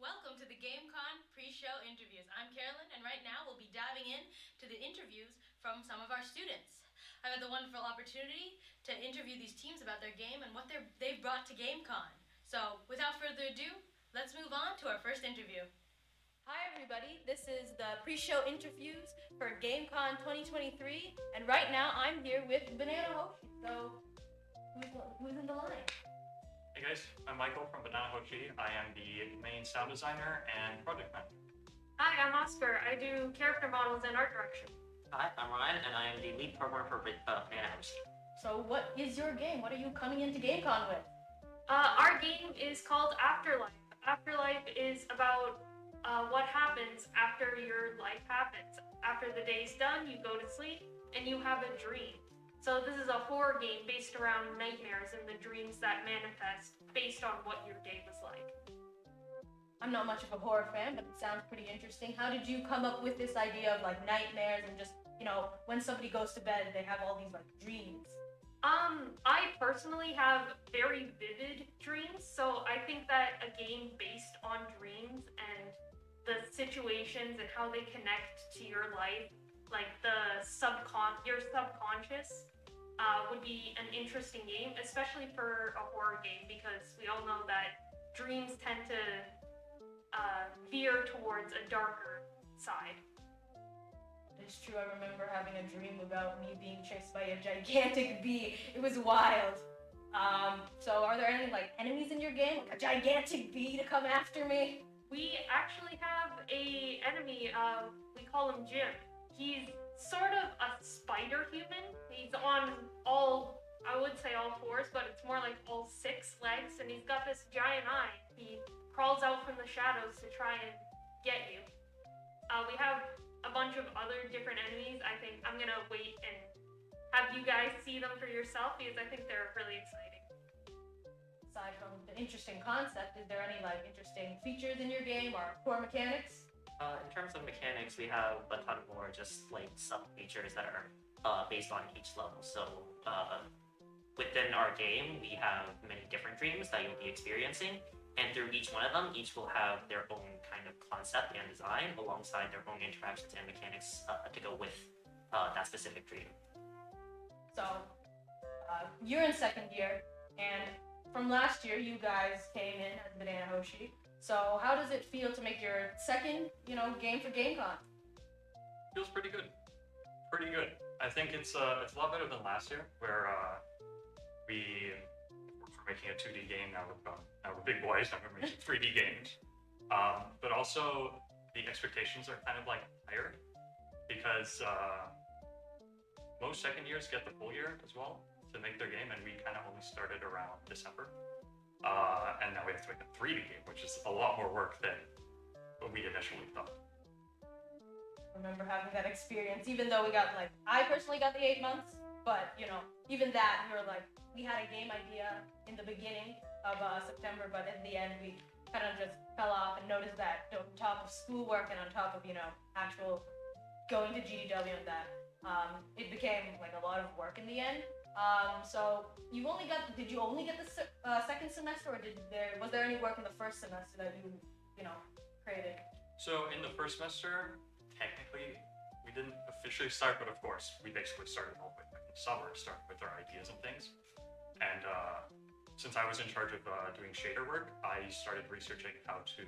Welcome to the GameCon pre-show interviews. I'm Carolyn, and right now we'll be diving in to the interviews from some of our students. I've had the wonderful opportunity to interview these teams about their game and what they've brought to GameCon. So, without further ado, let's move on to our first interview. Hi everybody, this is the pre-show interviews for GameCon 2023, and right now I'm here with Banana Hoshi. So, who's in the line? Hey guys, I'm Michael from Banana Hoshi. I am the main sound designer and project manager. Hi, I'm Oscar. I do character models and art direction. Hi, I'm Ryan, and I am the lead programmer for Banana Hoshi. So what is your game? What are you coming into GameCon with? Our game is called Afterlife. Afterlife is about what happens after your life happens. After the day's done, you go to sleep and you have a dream. So this is a horror game based around nightmares and the dreams that manifest based on what your day was like. I'm not much of a horror fan, but it sounds pretty interesting. How did you come up with this idea of like nightmares and just, when somebody goes to bed, they have all these like dreams? I personally have very vivid dreams, so I think that a game based on dreams and the situations and how they connect to your life, like your subconscious, would be an interesting game, especially for a horror game, because we all know that dreams tend to veer towards a darker side. It's true, I remember having a dream about me being chased by a gigantic bee. It was wild. So are there any like enemies in your game? Like a gigantic bee to come after me? We actually have a enemy, we call him Jim. He's sort of a spider human. He's on all fours, but it's more like all 6 legs, and he's got this giant eye. He crawls out from the shadows to try and get you. We have a bunch of other different enemies. I think I'm gonna wait and have you guys see them for yourself, because I think they're really exciting. Aside from the interesting concept, is there any like interesting features in your game or core mechanics? In terms of mechanics, we have a ton more just like sub-features that are based on each level. So within our game, we have many different dreams that you'll be experiencing, and through each one of them, each will have their own kind of concept and design alongside their own interactions and mechanics to go with that specific dream. So, you're in second year, and from last year, you guys came in as Banana Hoshi. So, how does it feel to make your second, game for GameCon? Feels pretty good. Pretty good. I think it's a lot better than last year, where we're making a 2D game. Now we're big boys. Now we're making 3D games. But also the expectations are kind of like higher, because most second years get the full year as well to make their game, and we kind of only started around December. And now we have to make a 3D game, which is a lot more work than what we initially thought. I remember having that experience, even though I personally got the 8 months, but, even that, we had a game idea in the beginning of September, but in the end, we kind of just fell off and noticed that on top of schoolwork and on top of, actual going to GDW and that, it became like a lot of work in the end. So did you only get the second semester, or was there any work in the first semester that you created? So in the first semester, technically, we didn't officially start, but of course, we basically started all the way in the summer, started with our ideas and things. And since I was in charge of doing shader work, I started researching how to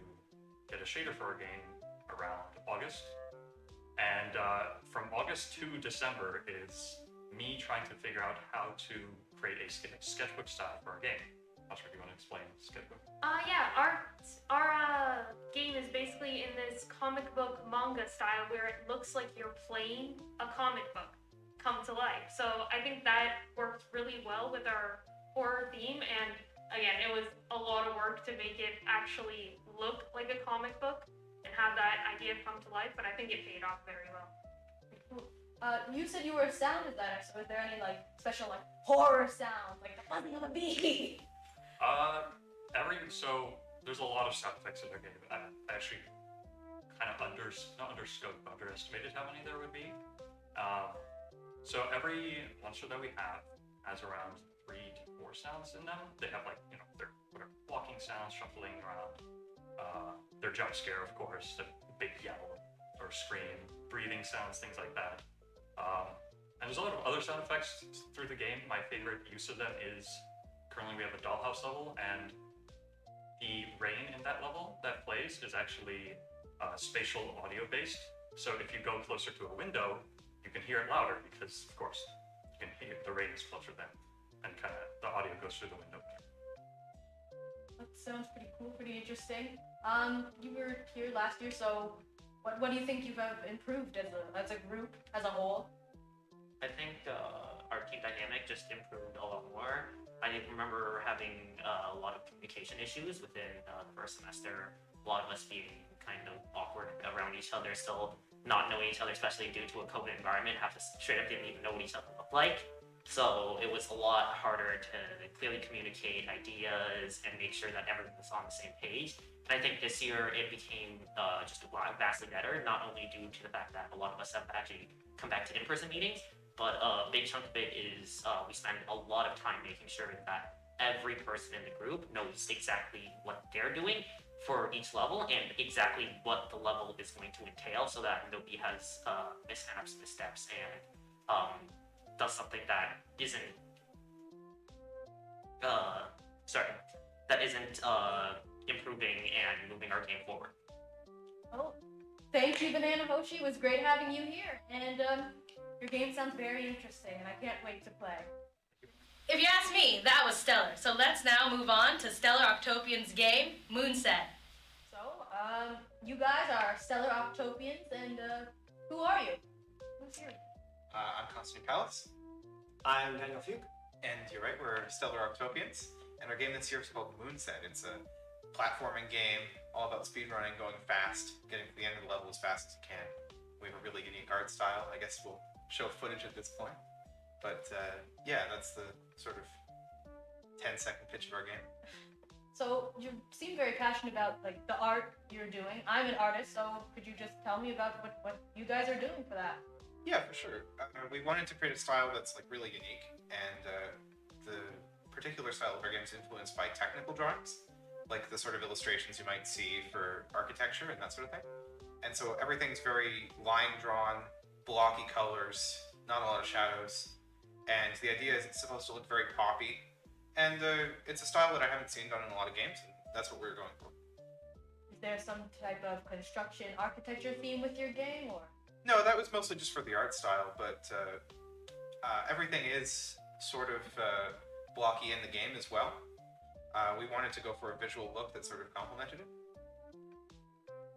get a shader for our game around August. And from August to December is me trying to figure out how to create a sketchbook style for our game. Oscar, do you want to explain sketchbook? Yeah, our game is basically in this comic book manga style where it looks like you're playing a comic book come to life. So I think that worked really well with our horror theme, and again, it was a lot of work to make it actually look like a comic book and have that idea come to life, but I think it paid off very well. You said you were a sound designer, so is there any special horror sounds, like the buzzing of a bee? So there's a lot of sound effects in their game. I actually kind of underestimated how many there would be. So every monster that we have has around 3 to 4 sounds in them. They have their walking sounds, shuffling around, Their jump scare, of course, the big yell or scream, breathing sounds, things like that. And there's a lot of other sound effects through the game. My favorite use of them is currently we have a dollhouse level, and the rain in that level that plays is actually spatial audio based. So if you go closer to a window, you can hear it louder because, of course, you can hear the rain is closer then, and kind of the audio goes through the window. That sounds pretty cool, pretty interesting. You were here last year, so what do you think you've improved as a group, as a whole? I think our team dynamic just improved a lot more. I remember having a lot of communication issues within the first semester. A lot of us being kind of awkward around each other, still not knowing each other, especially due to a COVID environment. Half us straight up didn't even know what each other looked like. So it was a lot harder to clearly communicate ideas and make sure that everyone was on the same page. And I think this year it became just vastly better, not only due to the fact that a lot of us have actually come back to in-person meetings, but a big chunk of it is we spend a lot of time making sure that every person in the group knows exactly what they're doing for each level and exactly what the level is going to entail, so that nobody has missteps, and does something that isn't improving and moving our game forward. Oh, thank you, Banana Hoshi. It was great having you here, and your game sounds very interesting, and I can't wait to play. If you ask me, that was stellar. So let's now move on to Stellar Octopian's game, Moonset. So, you guys are Stellar Octopians, and who are you? Who's here? I'm Constantine Palace, I'm Daniel Fuke. and you're right, we're Stellar Octopians, and our game this year is called Moonset. It's a platforming game, all about speedrunning, going fast, getting to the end of the level as fast as you can. We have a really unique art style. I guess we'll show footage at this point. But yeah, that's the sort of 10-second pitch of our game. So you seem very passionate about like the art you're doing. I'm an artist, so could you just tell me about what you guys are doing for that? Yeah, for sure. We wanted to create a style that's like really unique, and the particular style of our game is influenced by technical drawings, like the sort of illustrations you might see for architecture and that sort of thing. And so everything's very line drawn, blocky colors, not a lot of shadows. And the idea is it's supposed to look very poppy. And it's a style that I haven't seen done in a lot of games, and that's what we're going for. Is there some type of construction architecture theme with your game, or? No, that was mostly just for the art style, but everything is sort of blocky in the game as well. We wanted to go for a visual look that sort of complemented it.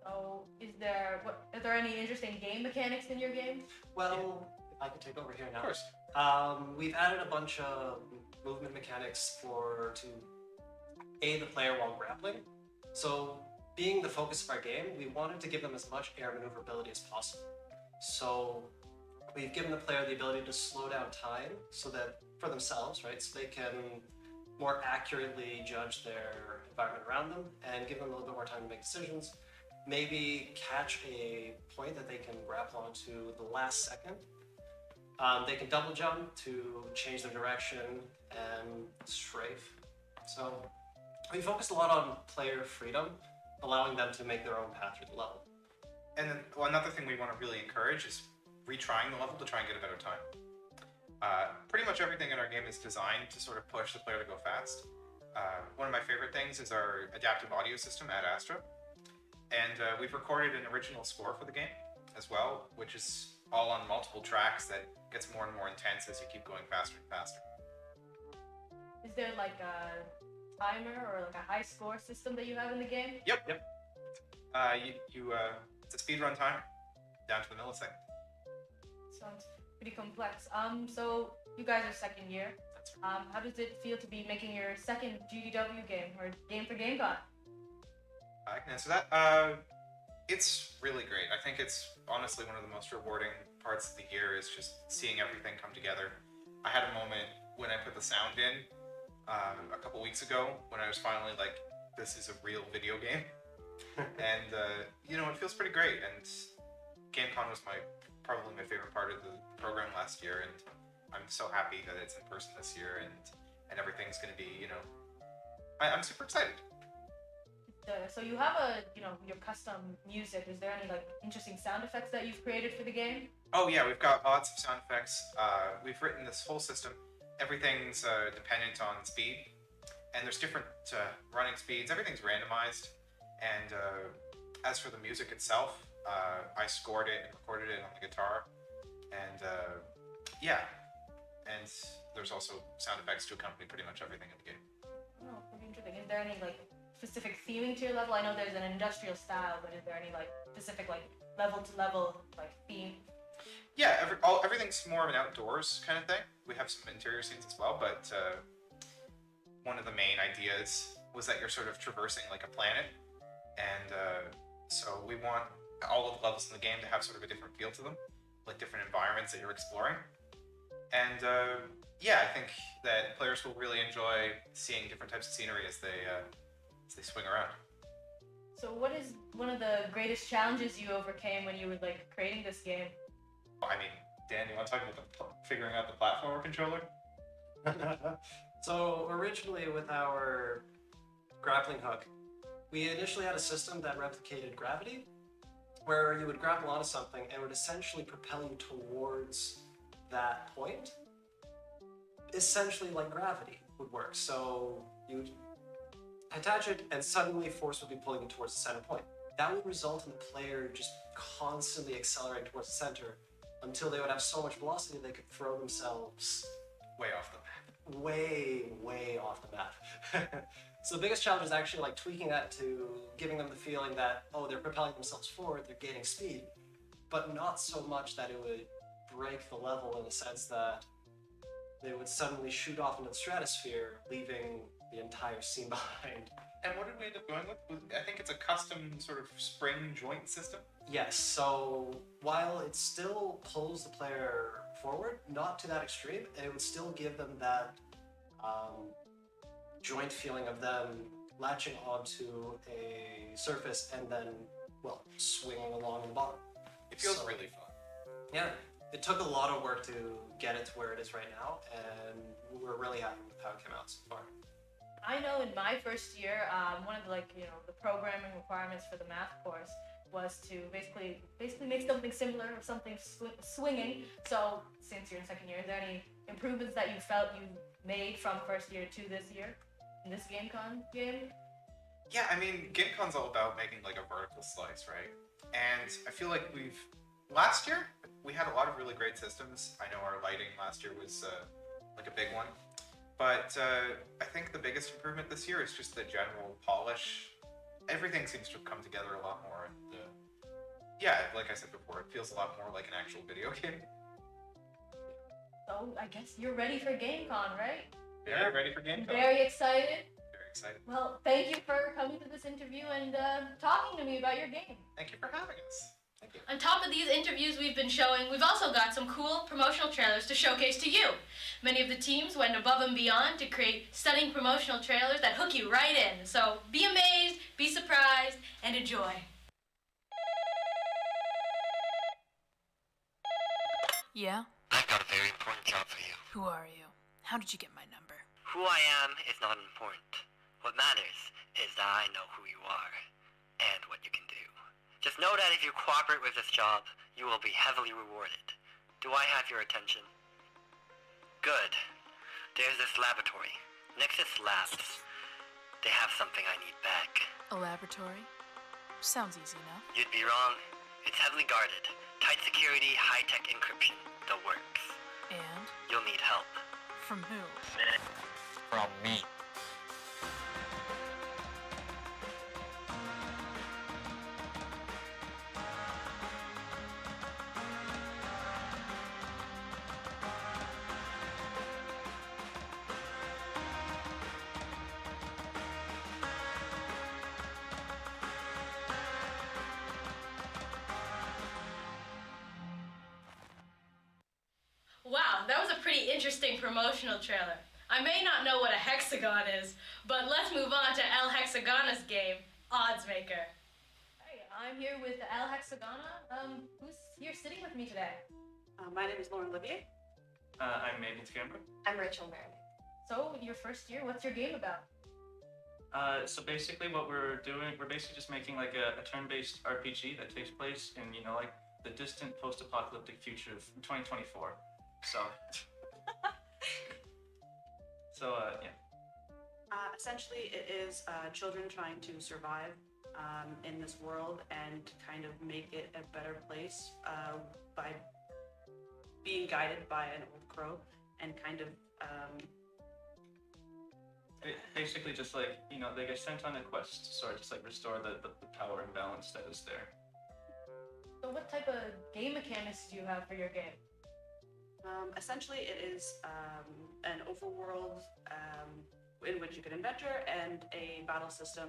So, are there any interesting game mechanics in your game? Well, if I could take over here now. Of course. We've added a bunch of movement mechanics to aid the player while grappling. So, being the focus of our game, we wanted to give them as much air maneuverability as possible. So, we've given the player the ability to slow down time so that for themselves, right, so they can more accurately judge their environment around them and give them a little bit more time to make decisions. Maybe catch a point that they can grapple onto the last second. They can double jump to change their direction and strafe. So we focused a lot on player freedom, allowing them to make their own path through the level. And then another thing we want to really encourage is retrying the level to try and get a better time. Pretty much everything in our game is designed to sort of push the player to go fast. One of my favorite things is our adaptive audio system at Astra. And we've recorded an original score for the game as well, which is all on multiple tracks that gets more and more intense as you keep going faster and faster. Is there like a timer or like a high score system that you have in the game? Yep. It's a speedrun timer, down to the millisecond. Sounds pretty complex. So you guys are second year. That's right. How does it feel to be making your second GDW game or game for GameCon? I can answer that. It's really great. I think it's honestly one of the most rewarding parts of the year is just seeing everything come together. I had a moment when I put the sound in a couple weeks ago when I was finally like, this is a real video game. And, it feels pretty great. And GameCon was probably my favorite part of the program last year. And I'm so happy that it's in person this year and everything's going to be, I'm super excited. So you have your custom music. Is there any like interesting sound effects that you've created for the game? Oh yeah, we've got lots of sound effects. We've written this whole system. Everything's dependent on speed, and there's different running speeds. Everything's randomized, and as for the music itself, I scored it and recorded it on the guitar, and yeah, and there's also sound effects to accompany pretty much everything in the game. Oh, pretty interesting. Is there any like specific theming to your level? I know there's an industrial style, but is there any like specific like level to level like theme? Yeah, everything's more of an outdoors kind of thing. We have some interior scenes as well, but one of the main ideas was that you're sort of traversing like a planet, and so we want all of the levels in the game to have sort of a different feel to them, like different environments that you're exploring. And yeah, I think that players will really enjoy seeing different types of scenery as they swing around. So what is one of the greatest challenges you overcame when you were like creating this game? I mean, Dan, you want to talk about figuring out the platformer controller? So originally with our grappling hook, we initially had a system that replicated gravity, where you would grapple onto something and it would essentially propel you towards that point. Essentially like gravity would work. So you would attach it and suddenly force would be pulling you towards the center point. That would result in the player just constantly accelerating towards the center until they would have so much velocity they could throw themselves Way off the map. way off the map. So the biggest challenge is actually like tweaking that to giving them the feeling that, oh, they're propelling themselves forward, they're gaining speed, but not so much that it would break the level in the sense that they would suddenly shoot off into the stratosphere, leaving the entire scene behind. And what did we end up going with? I think it's a custom sort of spring joint system. Yes, so while it still pulls the player forward, not to that extreme, it would still give them that joint feeling of them latching onto a surface and then, well, swinging along the bottom. It feels So- really fun. Yeah, it took a lot of work to get it to where it is right now, and we're really happy with how it came out so far. I know in my first year, one of the the programming requirements for the math course was to basically make something similar or something swinging. So since you're in second year, is there any improvements that you felt you made from first year to this year in this GameCon game? Yeah, I mean, GameCon's all about making like a vertical slice, right? And I feel like last year, we had a lot of really great systems. I know our lighting last year was like a big one. But I think the biggest improvement this year is just the general polish. Everything seems to have come together a lot more. And yeah, like I said before, it feels a lot more like an actual video game. So I guess you're ready for GameCon, right? Very ready for GameCon. Very excited. Very excited. Well, thank you for coming to this interview and talking to me about your game. Thank you for having us. Thank you. On top of these interviews we've been showing, we've also got some cool promotional trailers to showcase to you. Many of the teams went above and beyond to create stunning promotional trailers that hook you right in. So be amazed, be surprised, and enjoy. Yeah? I've got a very important job for you. Who are you? How did you get my number? Who I am is not important. What matters is that I know who you are and what you can do. Just know that if you cooperate with this job, you will be heavily rewarded. Do I have your attention? Good. There's this laboratory. Nexus Labs. They have something I need back. A laboratory? Sounds easy enough. You'd be wrong. It's heavily guarded. Tight security, high-tech encryption. The works. And? You'll need help. From who? From me. Wow, that was a pretty interesting promotional trailer. I may not know what a hexagon is, but let's move on to El Hexagana's game, Oddsmaker. Hey, I'm here with El Hexagana. Who's here sitting with me today? My name is Lauren Olivier. I'm Maiden Scamber. I'm Rachel Merritt. So, your first year, what's your game about? So basically, what we're doing, we're basically just making like a turn-based RPG that takes place in, like the distant post-apocalyptic future of 2024. So, yeah. Essentially, it is children trying to survive in this world and kind of make it a better place by being guided by an old crow and kind of Basically, just like, they get sent on a quest to sort of just like restore the power and balance that is there. So what type of game mechanics do you have for your game? essentially, it is an overworld in which you can adventure and a battle system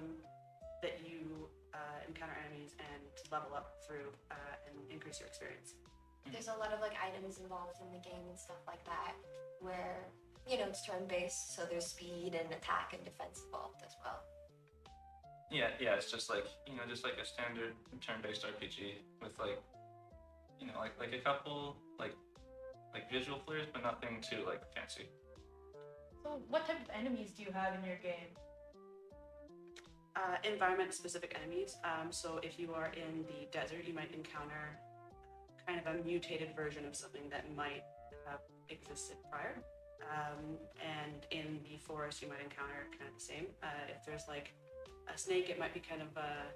that you encounter enemies and level up through and increase your experience. There's a lot of like items involved in the game and stuff like that, where it's turn-based, so there's speed and attack and defense involved as well. Yeah, it's just like just like a standard turn-based RPG with like like a couple like visual flares, but nothing too like fancy. So what type of enemies do you have in your game? Environment-specific enemies. So if you are in the desert, you might encounter kind of a mutated version of something that might have existed prior. And in the forest, you might encounter kind of the same. If there's like a snake, it might be kind of a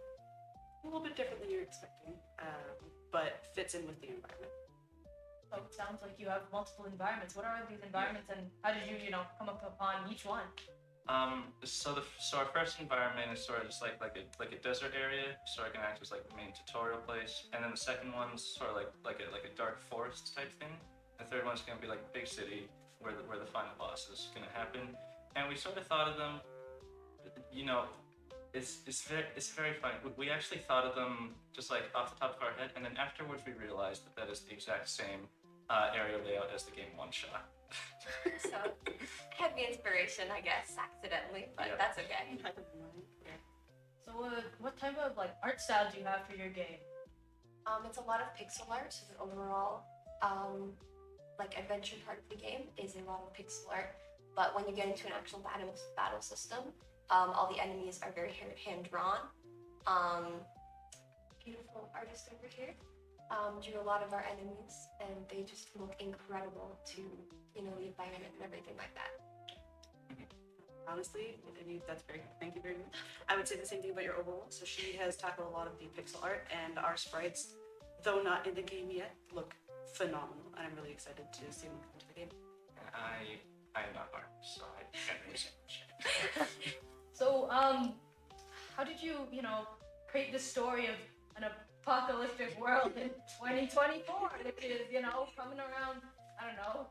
little bit different than you're expecting, but fits in with the environment. So it sounds like you have multiple environments. What are these environments, and how did you, come up upon each one? So our first environment is sort of just like a desert area, so it can act as like the main tutorial place, and then the second one's sort of like a dark forest type thing. The third one's gonna be like a big city where the final boss is gonna happen, and we sort of thought of them, it's very funny. We actually thought of them just like off the top of our head, and then afterwards we realized that is the exact same area layout as the game One Shot. So, heavy inspiration, I guess, accidentally, but Yeah. that's okay. So what type of art style do you have for your game? It's a lot of pixel art, so the overall, adventure part of the game is a lot of pixel art. But when you get into an actual battle system, all the enemies are very hand-drawn. Beautiful artist over here drew a lot of our enemies, and they just look incredible to, the environment and everything like that. Honestly, that's very good. Thank you very much. I would say the same thing about your overworld. So she has tackled a lot of the pixel art, and our sprites, though not in the game yet, look phenomenal. And I'm really excited to see them come to the game. I'm not art, so I can't really say much. So how did you create the story of an apocalyptic world in 2024, which is coming around, I don't know,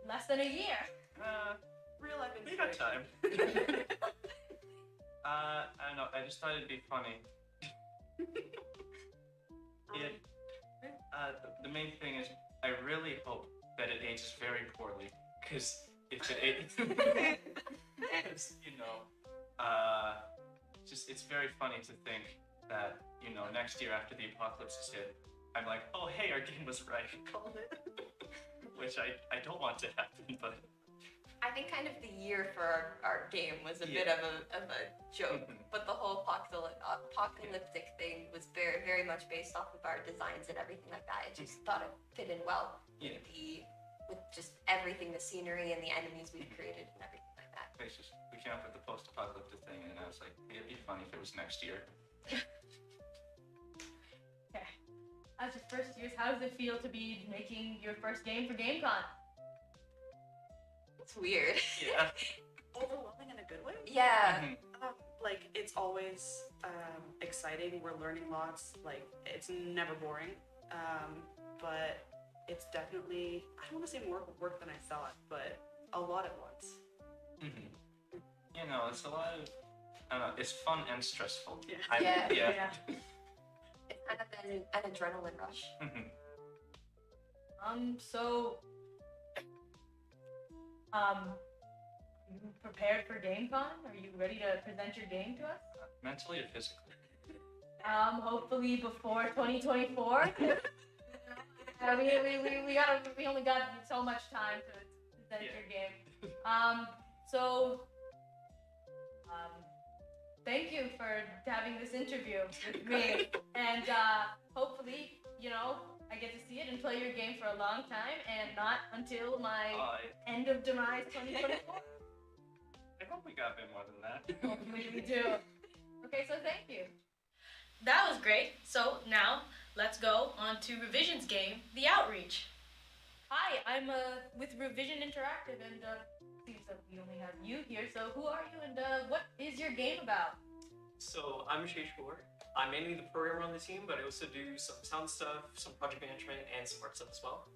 less than a year? Real life We got time. I don't know. I just thought it'd be funny. The main thing is, I really hope that it ages very poorly, because if it ages, it's very funny to think that next year after the apocalypse is hit, I'm like, oh hey, our game was right. Called it. Which I don't want to happen, but. I think kind of the year for our game was a bit of a joke, but the whole apocalyptic thing was very, very much based off of our designs and everything like that. I just thought it fit in well with just everything, the scenery and the enemies we've created and everything like that. We came up with the post-apocalyptic thing, and I was like, it'd be funny if it was next year. Okay. As your first years, how does it feel to be making your first game for GameCon? It's weird. Yeah. Overwhelming in a good way. Yeah. It's always exciting. We're learning lots. It's never boring. But it's definitely, I don't want to say more work than I thought, but a lot at once. It's a lot of, I don't know, it's fun and stressful. Yeah. Yeah. It's kind of an adrenaline rush. So, you prepared for GameCon? Are you ready to present your game to us? Mentally or physically? Hopefully before 2024. We only got so much time to present your game. thank you for having this interview with me. And hopefully, I get to see it and play your game for a long time and not until my end of demise 2024. I hope we got a bit more than that. Hopefully we do. Okay, so thank you. That was great. So now let's go on to Revision's game, The Outreach. Hi, I'm with Revision Interactive, and seems that we only have you here. So who are you, and what is your game about? So I'm Sheshwar. I'm mainly the programmer on the team, but I also do some sound stuff, some project management, and some art stuff as well.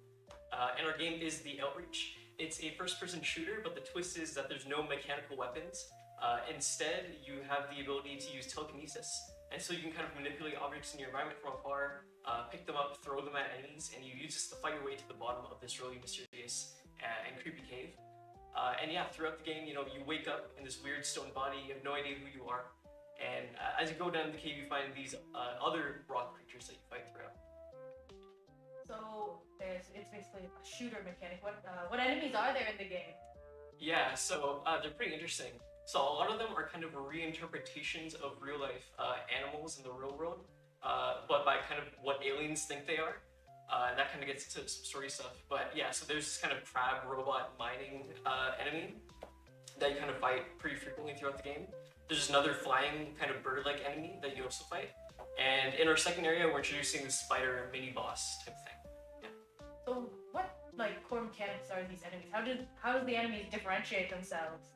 And our game is The Outreach. It's a first-person shooter, but the twist is that there's no mechanical weapons. Instead, you have the ability to use telekinesis. And so you can kind of manipulate objects in your environment from afar, pick them up, throw them at enemies, and you use this to fight your way to the bottom of this really mysterious and creepy cave. And yeah, throughout the game, you wake up in this weird stone body, you have no idea who you are. And as you go down the cave, you find these other rock creatures that you fight throughout. So it's basically a shooter mechanic. What enemies are there in the game? Yeah, so they're pretty interesting. So a lot of them are kind of reinterpretations of real life animals in the real world, but by kind of what aliens think they are. And that kind of gets into some story stuff. But yeah, so there's this kind of crab robot mining enemy that you kind of fight pretty frequently throughout the game. There's another flying kind of bird-like enemy that you also fight. And in our second area, we're introducing the spider mini boss type thing. Yeah. So what core mechanics are these enemies? How do the enemies differentiate themselves?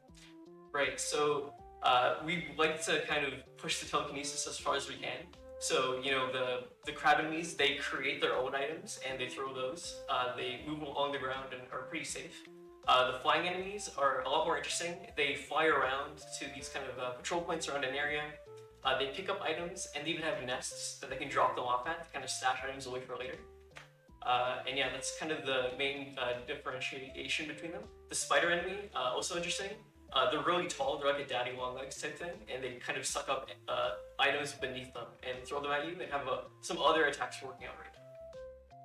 Right, so we like to kind of push the telekinesis as far as we can. So, the crab enemies, they create their own items and they throw those. They move along the ground and are pretty safe. The flying enemies are a lot more interesting. They fly around to these kind of patrol points around an area. They pick up items and they even have nests that they can drop them off at to kind of stash items away for later. And yeah, that's kind of the main differentiation between them. The spider enemy, also interesting. They're really tall, they're like a daddy long legs type thing, and they kind of suck up items beneath them and throw them at you and have some other attacks working out right.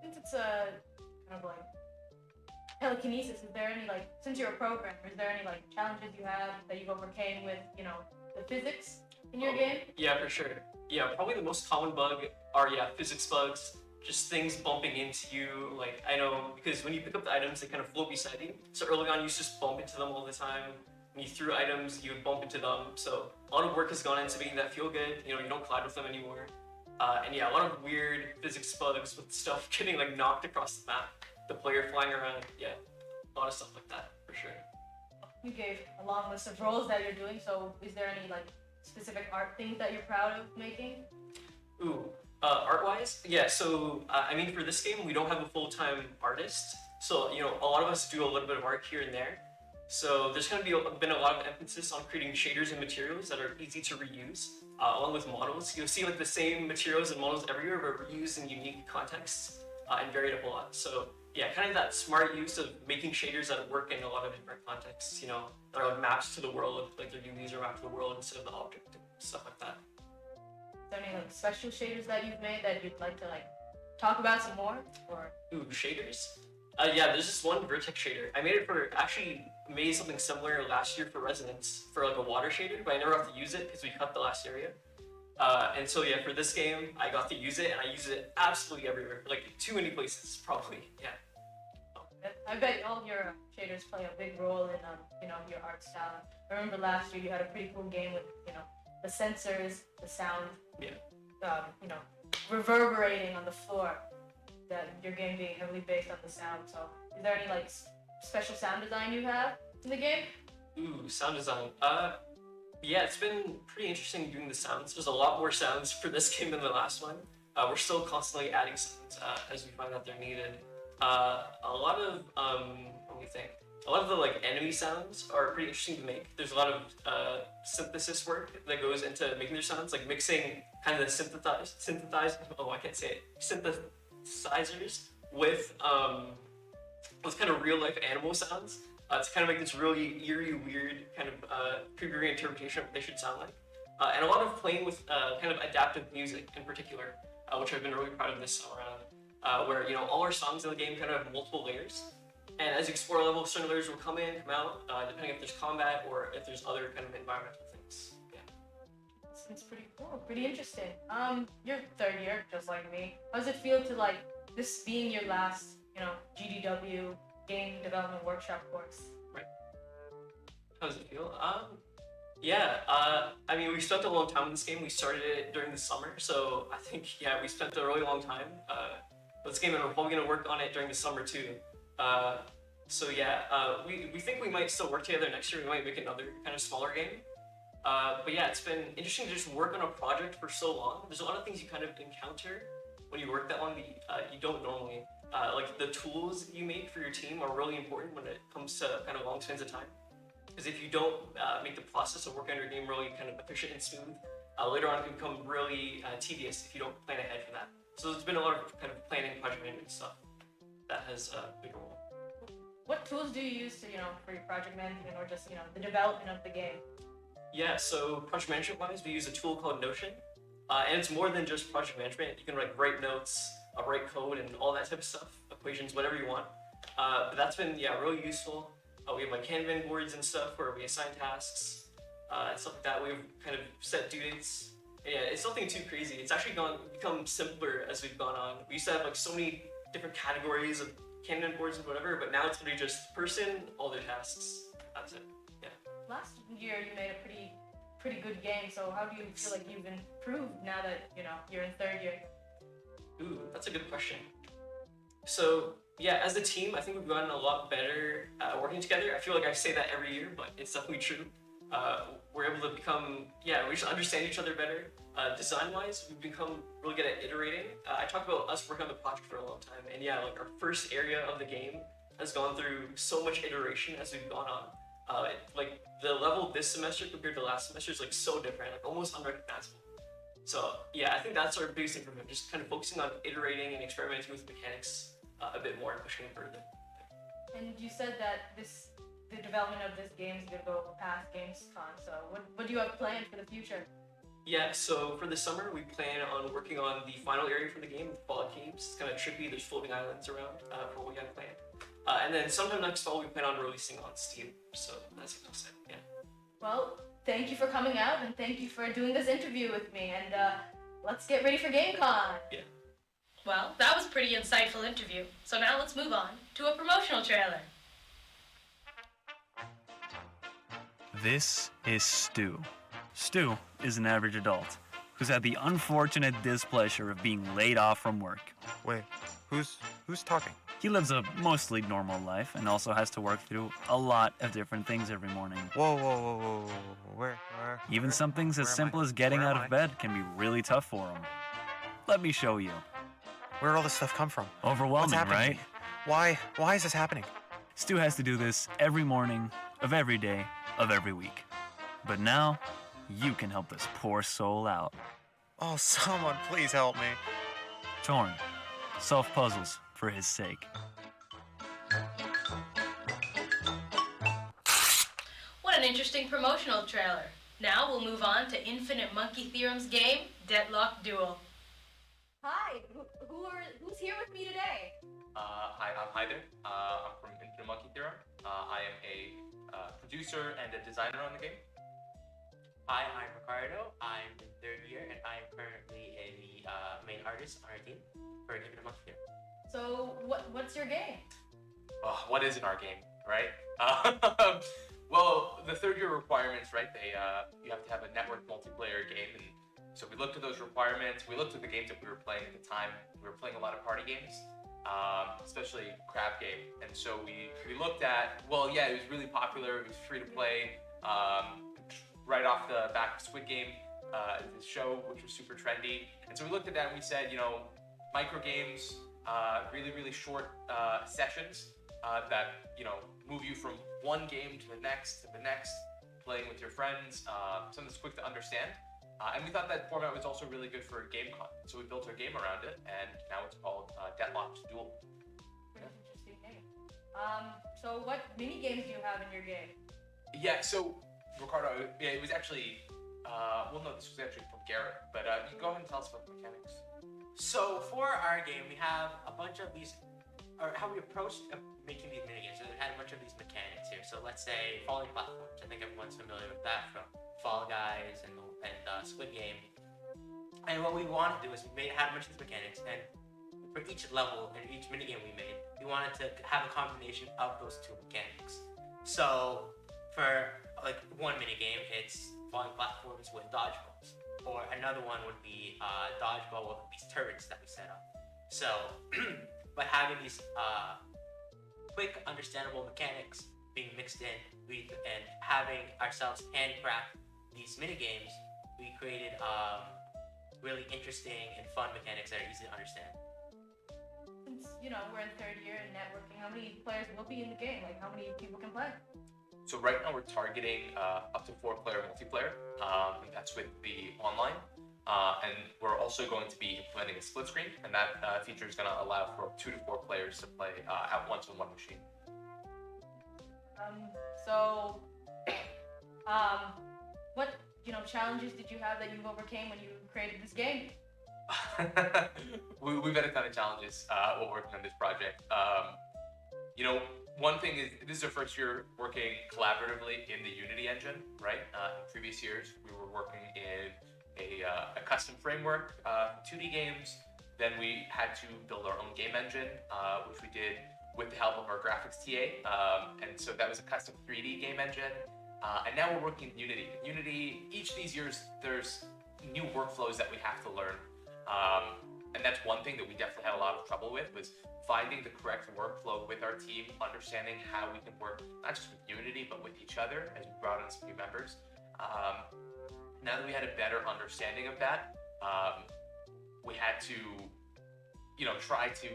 Since it's a kind of telekinesis, is there any since you're a programmer, is there any challenges you have that you've overcame with, the physics in your game? Yeah, for sure. Yeah, probably the most common bug are physics bugs. Just things bumping into you, I know, because when you pick up the items, they kind of float beside you. So early on, you used to just bump into them all the time. When you threw items, you would bump into them. So a lot of work has gone into making that feel good. You don't collide with them anymore. And yeah, a lot of weird physics bugs with stuff getting knocked across the map. The player flying around, yeah, a lot of stuff like that, for sure. You gave a long list of roles that you're doing, so is there any specific art things that you're proud of making? Ooh, art-wise? Yeah, so, for this game, we don't have a full-time artist. So, a lot of us do a little bit of art here and there. So there's going to been a lot of emphasis on creating shaders and materials that are easy to reuse, along with models. You'll see the same materials and models everywhere, but reused in unique contexts and varied up a lot. So yeah, kind of that smart use of making shaders that work in a lot of different contexts, that are maps to the world, they're UVs are mapped to the world instead of the object and stuff like that. Is there any special shaders that you've made that you'd like to talk about some more? Or Ooh, shaders? Yeah, there's this one vertex shader. I made something similar last year for Resonance for a water shader, but I never got to use it because we cut the last area. And so yeah, for this game, I got to use it and I use it absolutely everywhere, too many places, probably, yeah. I bet all of your shaders play a big role in, your art style. I remember last year you had a pretty cool game with, the sensors, the sound, reverberating on the floor. That your game being heavily based on the sound. So, is there any special sound design you have in the game? Ooh, sound design. Yeah, it's been pretty interesting doing the sounds. There's a lot more sounds for this game than the last one. We're still constantly adding sounds as we find out they're needed. A lot of let me think. A lot of the enemy sounds are pretty interesting to make. There's a lot of synthesis work that goes into making their sounds, mixing kind of the synthesized. Oh, I can't say it. Synthesizers with kind of real life animal sounds to kind of make this really eerie, weird kind of creepy reinterpretation of what they should sound like. And a lot of playing with kind of adaptive music in particular, which I've been really proud of this summer around, where all our songs in the game kind of have multiple layers. And as you explore a level, certain layers will come in, come out, depending if there's combat or if there's other kind of environmental things. Yeah. Seems pretty cool, pretty interesting. You're third year, just like me. How does it feel to like this being your last, GDW game development workshop course? How does it feel? I mean, we spent a long time in this game. We started it during the summer, so I think, we spent a really long time with this game, and we're probably going to work on it during the summer too. We think we might still work together next year. We might make another kind of smaller game. It's been interesting to just work on a project for so long. There's a lot of things you kind of encounter when you work that long that you don't normally. Like the tools you make for your team are really important when it comes to kind of long spans of time. Because if you don't make the process of working on your game really kind of efficient and smooth, later on it can become really tedious if you don't plan ahead for that. So there's been a lot of kind of planning, project management stuff that has a big role. What tools do you use to, for your project management or just, the development of the game? Yeah, so project management wise, we use a tool called Notion. And it's more than just project management. You can write notes, write code, and all that type of stuff, equations, whatever you want. But that's been, really useful. We have like Kanban boards and stuff where we assign tasks and stuff like that. We've kind of set due dates. Yeah, it's nothing too crazy. It's actually become simpler as we've gone on. We used to have like so many different categories of Kanban boards and whatever, but now it's really just person, all their tasks. That's it. Yeah. Last year you made a pretty good game. So how do you feel like you've improved now that you're in third year? Ooh, that's a good question. So as a team, I think we've gotten a lot better working together. I feel like I say that every year, but it's definitely true. We're able to become, we just understand each other better. Design-wise, we've become really good at iterating. I talked about us working on the project for a long time, and like our first area of the game has gone through so much iteration as we've gone on. Like the level this semester compared to last semester is like so different, like almost unrecognizable. So I think that's our biggest improvement, just kind of focusing on iterating and experimenting with mechanics a bit more and pushing it further. And you said that the development of this game is going to go past GameCon, so what do you have planned for the future? Yeah, so for the summer, we plan on working on the final area for the game, the fog caves. It's kind of trippy, there's floating islands around for what we have planned. And then sometime next fall, we plan on releasing on Steam, so that's what I'm saying, yeah. Well, thank you for coming out, and thank you for doing this interview with me, and let's get ready for GameCon. Yeah. Well, that was a pretty insightful interview, so now let's move on to a promotional trailer. This is Stu. Stu is an average adult who's had the unfortunate displeasure of being laid off from work. Wait, who's talking? He lives a mostly normal life and also has to work through a lot of different things every morning. Whoa. Where? Even some things as simple as getting out of bed can be really tough for him. Let me show you. Where'd all this stuff come from? Overwhelming, right? Why is this happening? Stu has to do this every morning of every day of every week. But now, you can help this poor soul out. Oh, someone please help me. Torn. Solve puzzles for his sake. What an interesting promotional trailer. Now we'll move on to Infinite Monkey Theorem's game, Deadlock Duel. Hi, who's here with me today? Hi, I'm Hyder. I'm from Infinite Monkey Theorem. I am a producer and a designer on the game. Hi, I'm Ricardo. I'm in third year, and I am currently the main artist on our team for Infinite Monkey Theorem. So, what's your game? What is in our game, right? Well, the third year requirements, right? You have to have a network multiplayer game, and so we looked at those requirements. We looked at the games that we were playing at the time. We were playing a lot of party games, especially Crab Game, and so we looked at. Well, yeah, it was really popular. It was free to play. Right off the back of Squid Game, the show, which was super trendy. And so we looked at that and we said, micro games, really short sessions that, move you from one game to the next, playing with your friends, something that's quick to understand. And we thought that format was also really good for GameCon. So we built our game around it, and now it's called Deadlock Duel. Pretty interesting game. So what mini games do you have in your game? Yeah, so Ricardo, it was actually, this was actually from Garrett, but you can go ahead and tell us about the mechanics. So for our game, we have a bunch of these, or how we approached making these minigames. So we had a bunch of these mechanics here. So let's say falling platforms. I think everyone's familiar with that from Fall Guys and and Squid Game. And what we wanted to do is had a bunch of these mechanics, and for each level and each minigame we made, we wanted to have a combination of those two mechanics. So for like one minigame, it's falling platforms with dodgeballs, or another one would be dodgeball with these turrets that we set up. So by having these quick, understandable mechanics being mixed in, and having ourselves handcraft these minigames, we created really interesting and fun mechanics that are easy to understand. Since, we're in third year in networking, how many players will be in the game? Like, how many people can play? So right now we're targeting up to 4-player multiplayer. That's with the online. And we're also going to be implementing a split screen, and that feature is going to allow for 2 to 4 players to play at once on one machine. What challenges did you have that you overcame when you created this game? We've had a ton of challenges while working on this project. One thing is this is our first year working collaboratively in the Unity engine, right? In previous years, we were working in a custom framework, 2D games. Then we had to build our own game engine, which we did with the help of our graphics TA. And so that was a custom 3D game engine. And now we're working in Unity. Unity, each of these years, there's new workflows that we have to learn. And that's one thing that we definitely had a lot of trouble with, was finding the correct workflow with our team, understanding how we can work not just with Unity, but with each other as we brought in some new members. Now that we had a better understanding of that, we had to, try to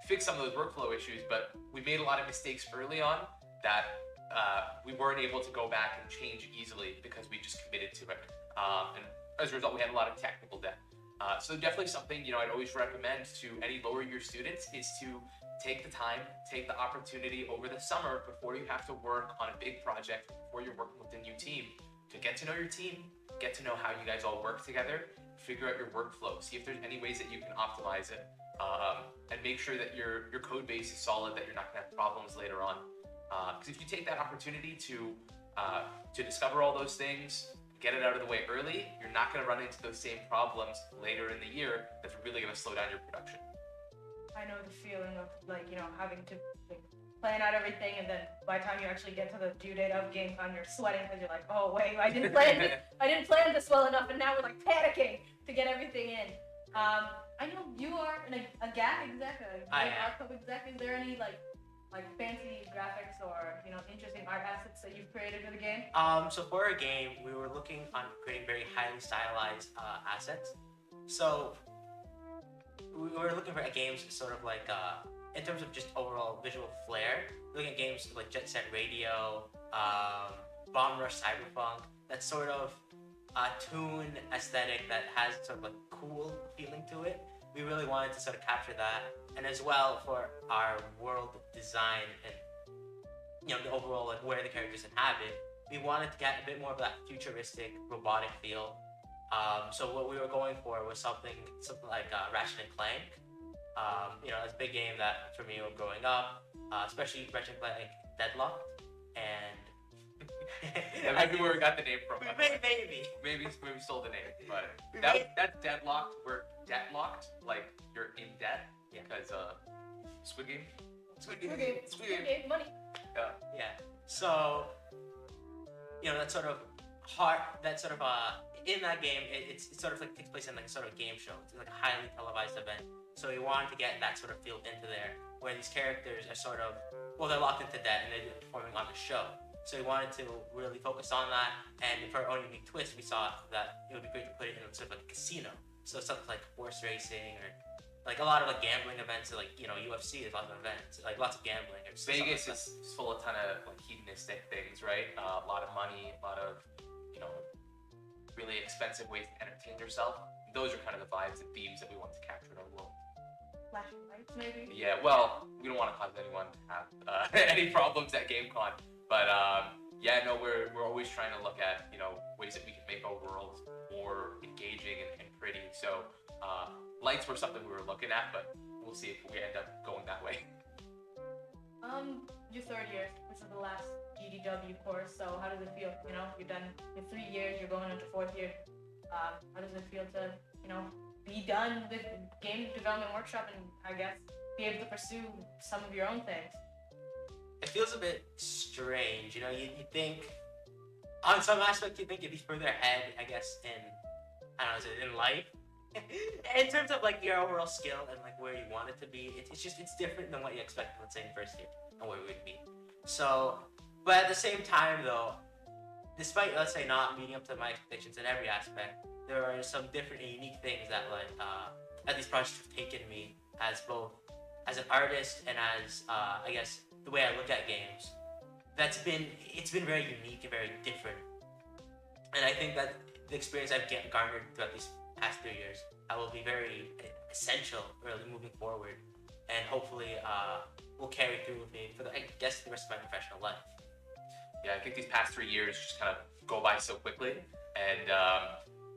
fix some of those workflow issues, but we made a lot of mistakes early on that we weren't able to go back and change easily because we just committed to it. And as a result, we had a lot of technical debt. So definitely something, I'd always recommend to any lower year students is to take the time, take the opportunity over the summer before you have to work on a big project, before you're working with a new team, to get to know your team, get to know how you guys all work together, figure out your workflow, see if there's any ways that you can optimize it, and make sure that your code base is solid, that you're not gonna have problems later on. Because if you take that opportunity to discover all those things, get it out of the way early, you're not going to run into those same problems later in the year that's really going to slow down your production. I know the feeling of having to plan out everything, and then by the time you actually get to the due date of GameCon, you're sweating because you're like, oh wait, I didn't plan this well enough, and now we're like panicking to get everything in. I know you are a GAC exec, art club exec. Is there any like fancy graphics or interesting art assets that you've created for the game? So for our game, we were looking on creating very highly stylized assets. So we were looking for games sort of like in terms of just overall visual flair. Looking at games like Jet Set Radio, Bomb Rush Cyberpunk. That sort of toon aesthetic that has sort of like cool feeling to it. We really wanted to sort of capture that, and as well for our world design and the overall like where the characters inhabit, we wanted to get a bit more of that futuristic robotic feel. So what we were going for was something like Ratchet and Clank. It's a big game that for me when growing up, especially Ratchet and Clank Deadlocked, and that might be where we got the name from. Maybe we stole the name, but that's Deadlocked. We're deadlocked, like you're in debt. Yeah. Because Squid Game, money. Yeah. So that sort of in that game, it sort of like takes place in like a sort of game show. It's like a highly televised event. So we wanted to get that sort of feel into there, where these characters are sort of they're locked into debt and they're performing on the show. So we wanted to really focus on that, and for our own unique twist, we saw that it would be great to put it in sort of like a casino. So something like horse racing or like a lot of like gambling events, like UFC. There's lots of events, like lots of gambling. Or Vegas is full of a ton of like hedonistic things, right? A lot of money, a lot of really expensive ways to entertain yourself. Those are kind of the vibes and themes that we want to capture in our world. Flashing lights, maybe. Yeah, well, we don't want to cause anyone to have any problems at GameCon, but we're always trying to look at ways that we can make our world more engaging and pretty. So lights were something we were looking at, but we'll see if we end up going that way. Your third year. This is the last GDW course. So how does it feel? You've done your 3 years. You're going into fourth year. How does it feel to, be done with game development workshop and I guess be able to pursue some of your own things? It feels a bit strange, you think, on some aspect, you think you'd be further ahead, I guess, I don't know, in life. In terms of like your overall skill and like where you want it to be, it's different than what you expected, let's say, in first year and where we would be. So, but at the same time though, despite, let's say, not meeting up to my expectations in every aspect, there are some different and unique things that that these projects have taken me as both as an artist and as I guess the way I look at games. It's been very unique and very different, and I think that the experience I've garnered throughout these past 3 years will be very essential really moving forward, and hopefully will carry through with me for I guess the rest of my professional life. Yeah, I think these past 3 years just kind of go by so quickly, and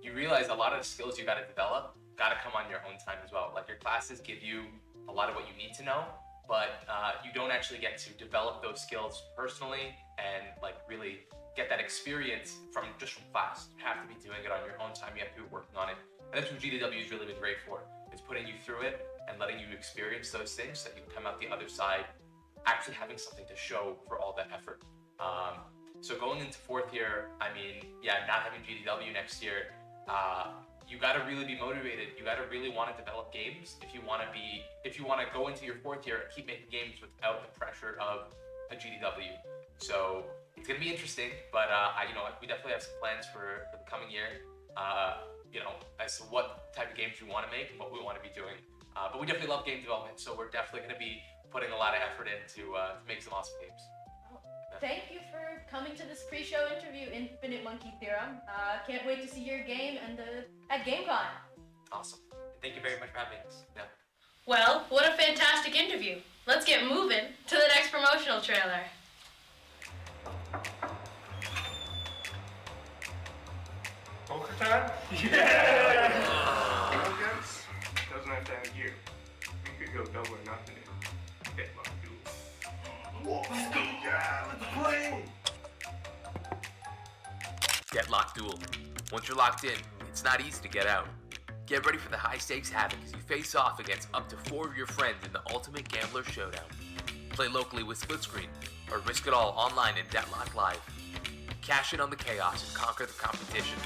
you realize a lot of the skills you got to develop got to come on your own time as well. Like your classes give you a lot of what you need to know, but you don't actually get to develop those skills personally and like really get that experience from class. You have to be doing it on your own time. You have to be working on it. And that's what GDW has really been great for, is putting you through it and letting you experience those things so that you can come out the other side actually having something to show for all that effort. So going into fourth year, I mean, yeah, not having GDW next year, you got to really be motivated. You got to really want to develop games if you want to go into your fourth year and keep making games without the pressure of a GDW. So it's gonna be interesting, but we definitely have some plans for the coming year. As to what type of games we want to make and what we want to be doing. But we definitely love game development, so we're definitely going to be putting a lot of effort in to make some awesome games. Thank you for coming to this pre-show interview, Infinite Monkey Theorem. Can't wait to see your game at GameCon. Awesome. Thank you very much for having us. Yeah. Well, what a fantastic interview. Let's get moving to the next promotional trailer. Poker time? Yeah! Arrogance doesn't have to end here. We could go double or nothing and get locked duel. Yeah, let's play! Get Locked Duel. Once you're locked in, it's not easy to get out. Get ready for the high-stakes havoc as you face off against up to 4 of your friends in the Ultimate Gambler Showdown. Play locally with Split Screen, or risk it all online in Deadlock Live. Cash in on the chaos and conquer the competition.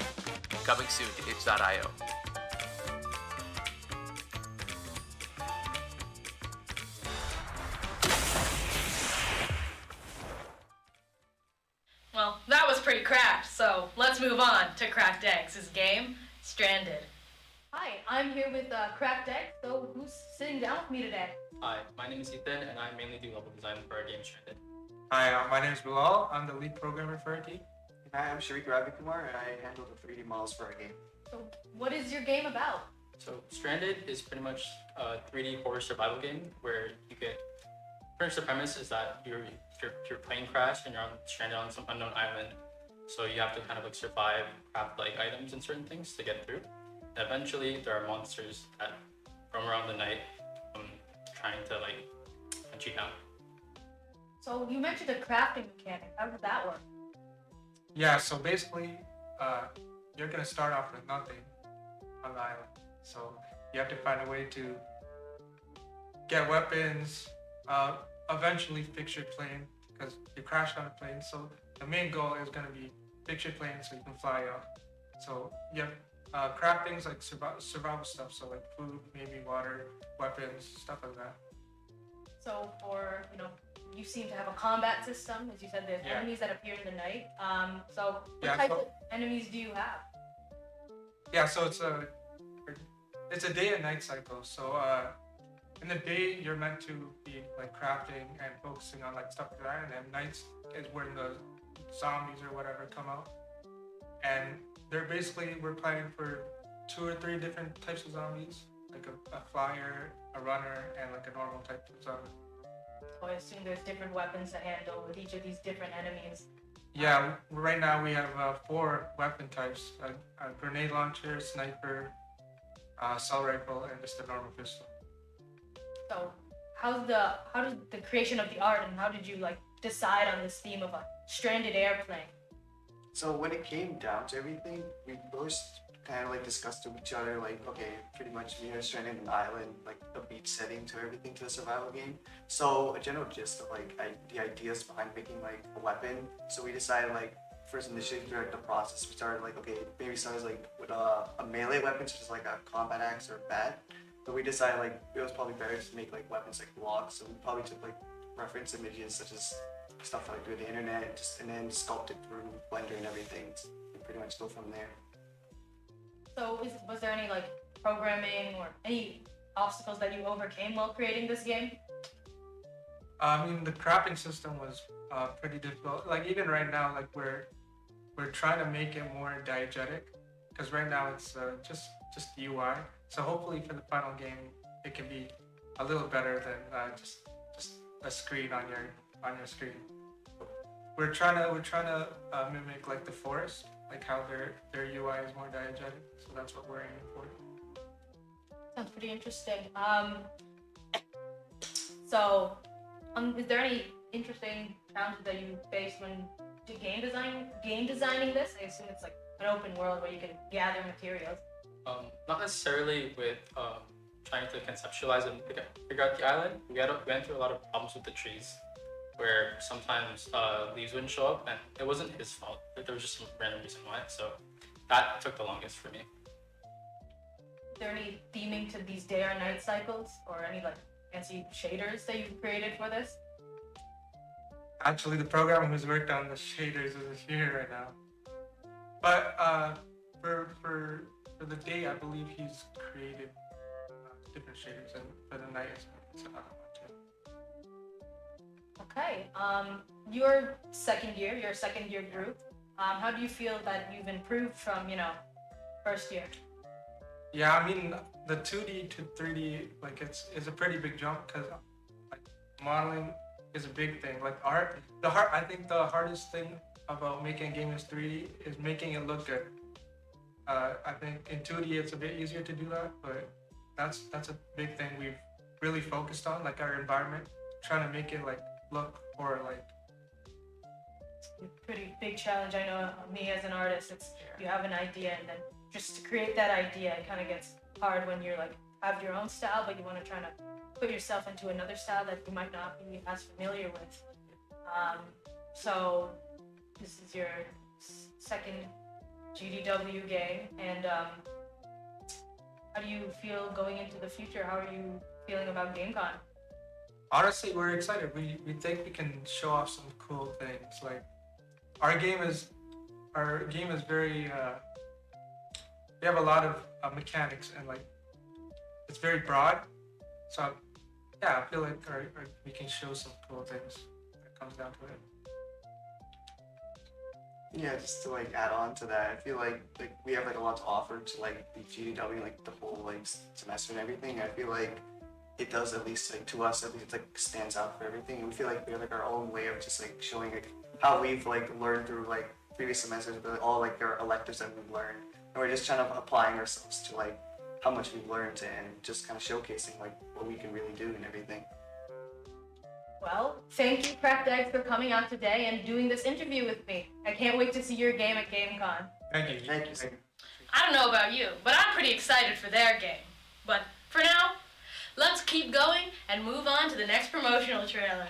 Coming soon to itch.io. Well, that was pretty cracked, so let's move on to Cracked Eggs' game, Stranded. Hi, I'm here with Cracked Eggs, so who's sitting down with me today? Hi, my name is Ethan, and I mainly do level design for our game Stranded. Hi, my name is Bilal. I'm the lead programmer for our team. Hi, I'm Sharik Ravikumar, and I handle the 3D models for our game. So, what is your game about? So, Stranded is pretty much a 3D horror survival game where you get. Pretty much the premise is that your plane crashed and you're stranded on some unknown island. So you have to kind of like survive, craft like items and certain things to get through. And eventually, there are monsters that roam around the night, trying to like hunt you down. So you mentioned a crafting mechanic. How would that work? Yeah, so basically, you're gonna start off with nothing on the island. So you have to find a way to get weapons, eventually fix your plane, because you crashed on a plane. So the main goal is gonna be fix your plane so you can fly off. So you have craftings like survival stuff, so like food, maybe water, weapons, stuff like that. So for, you seem to have a combat system. As you said, there's enemies that appear in the night. So what type of enemies do you have? Yeah, so it's a day and night cycle. So in the day, you're meant to be like crafting and focusing on like stuff like that, and then nights is when the zombies or whatever come out. And we're planning for 2 or 3 different types of zombies, like a flyer, a runner, and like a normal type of zombie. So I assume there's different weapons to handle with each of these different enemies. Yeah, right now we have 4 weapon types: a grenade launcher, sniper, assault rifle, and just a normal pistol. So how did the creation of the art and how did you like decide on this theme of a stranded airplane? So when it came down to everything, we both kind of like discussed with each other, like, okay, pretty much we are stranded in an island, like a beach setting to everything to the survival game. So a general gist of like the ideas behind making like a weapon. So we decided like first initially through the process, we started like, okay, maybe started like with a melee weapon such as like a combat axe or a bat. But we decided like it was probably better to make like weapons like blocks. So we probably took like reference images such as stuff like through the internet, just and then sculpted through Blender and everything, and pretty much go from there. So was there any like programming or any obstacles that you overcame while creating this game? I mean, the crafting system was pretty difficult. Like even right now, like we're trying to make it more diegetic, because right now it's just UI. So hopefully for the final game, it can be a little better than just a screen on your screen. We're trying to mimic like the forest, like how their UI is more diegetic. So that's what we're aiming for. Sounds pretty interesting. So, is there any interesting challenges that you faced when game designing this? I assume it's like an open world where you can gather materials. Not necessarily with trying to conceptualize and figure out the island. We went through a lot of problems with the trees, where sometimes leaves wouldn't show up, and it wasn't his fault. There was just some random reason why. So that took the longest for me. Is there any theming to these day or night cycles, or any like fancy shaders that you've created for this? Actually, the programmer who's worked on the shaders isn't here right now. But for the day, I believe he's created different shaders, and for the night, it's another one too. Okay. Your second year group. How do you feel that you've improved from first year? Yeah, I mean the 2D to 3D, like it's a pretty big jump, because like modeling is a big thing. Like I think the hardest thing about making a game is 3D is making it look good. I think in 2D it's a bit easier to do that, but that's a big thing we've really focused on, like our environment, trying to make it like look or like. Pretty big challenge. I know me as an artist, you have an idea, and then just to create that idea, it kind of gets hard when you're like have your own style, but you want to try to put yourself into another style that you might not be as familiar with. So this is your second GDW game, and how do you feel going into the future? How are you feeling about GameCon? Honestly, we're excited. We think we can show off some cool things. Like our game is very. We have a lot of mechanics, and like it's very broad. So yeah, I feel like we can show some cool things when it comes down to it. Yeah, just to like add on to that, I feel like we have like a lot to offer to like the GDW, like the whole like semester and everything. I feel like it does, at least like to us, at least like stands out for everything. And we feel like we have like our own way of just like showing like how we've like learned through like previous semesters, but all like our electives that we've learned. And we're just kind of applying ourselves to like how much we've learned and just kind of showcasing like what we can really do and everything. Well, thank you, Cracked Eggs, for coming out today and doing this interview with me. I can't wait to see your game at GameCon. Thank you. Thank you. I don't know about you, but I'm pretty excited for their game. But for now, let's keep going and move on to the next promotional trailer.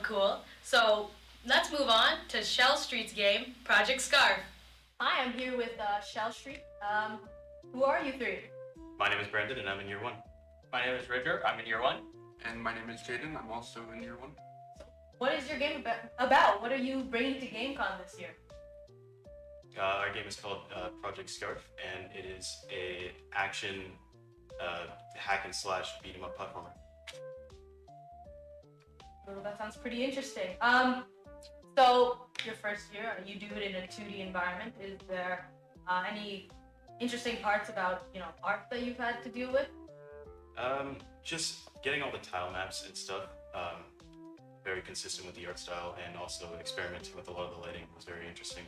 cool. So let's move on to Shell Street's game, Project Scarf. Hi, I'm here with Shell Street. Who are you three? My name is Brandon, and I'm in year 1. My name is Richard. I'm in year 1. And my name is Jaden. I'm also in year 1. What is your game about? What are you bringing to GameCon this year? Our game is called Project Scarf, and it is a action hack and slash beat 'em up platformer. Well, that sounds pretty interesting. So your first year, you do it in a 2D environment. Is there any interesting parts about art that you've had to deal with? Just getting all the tile maps and stuff. Very consistent with the art style, and also experimenting with a lot of the lighting was very interesting.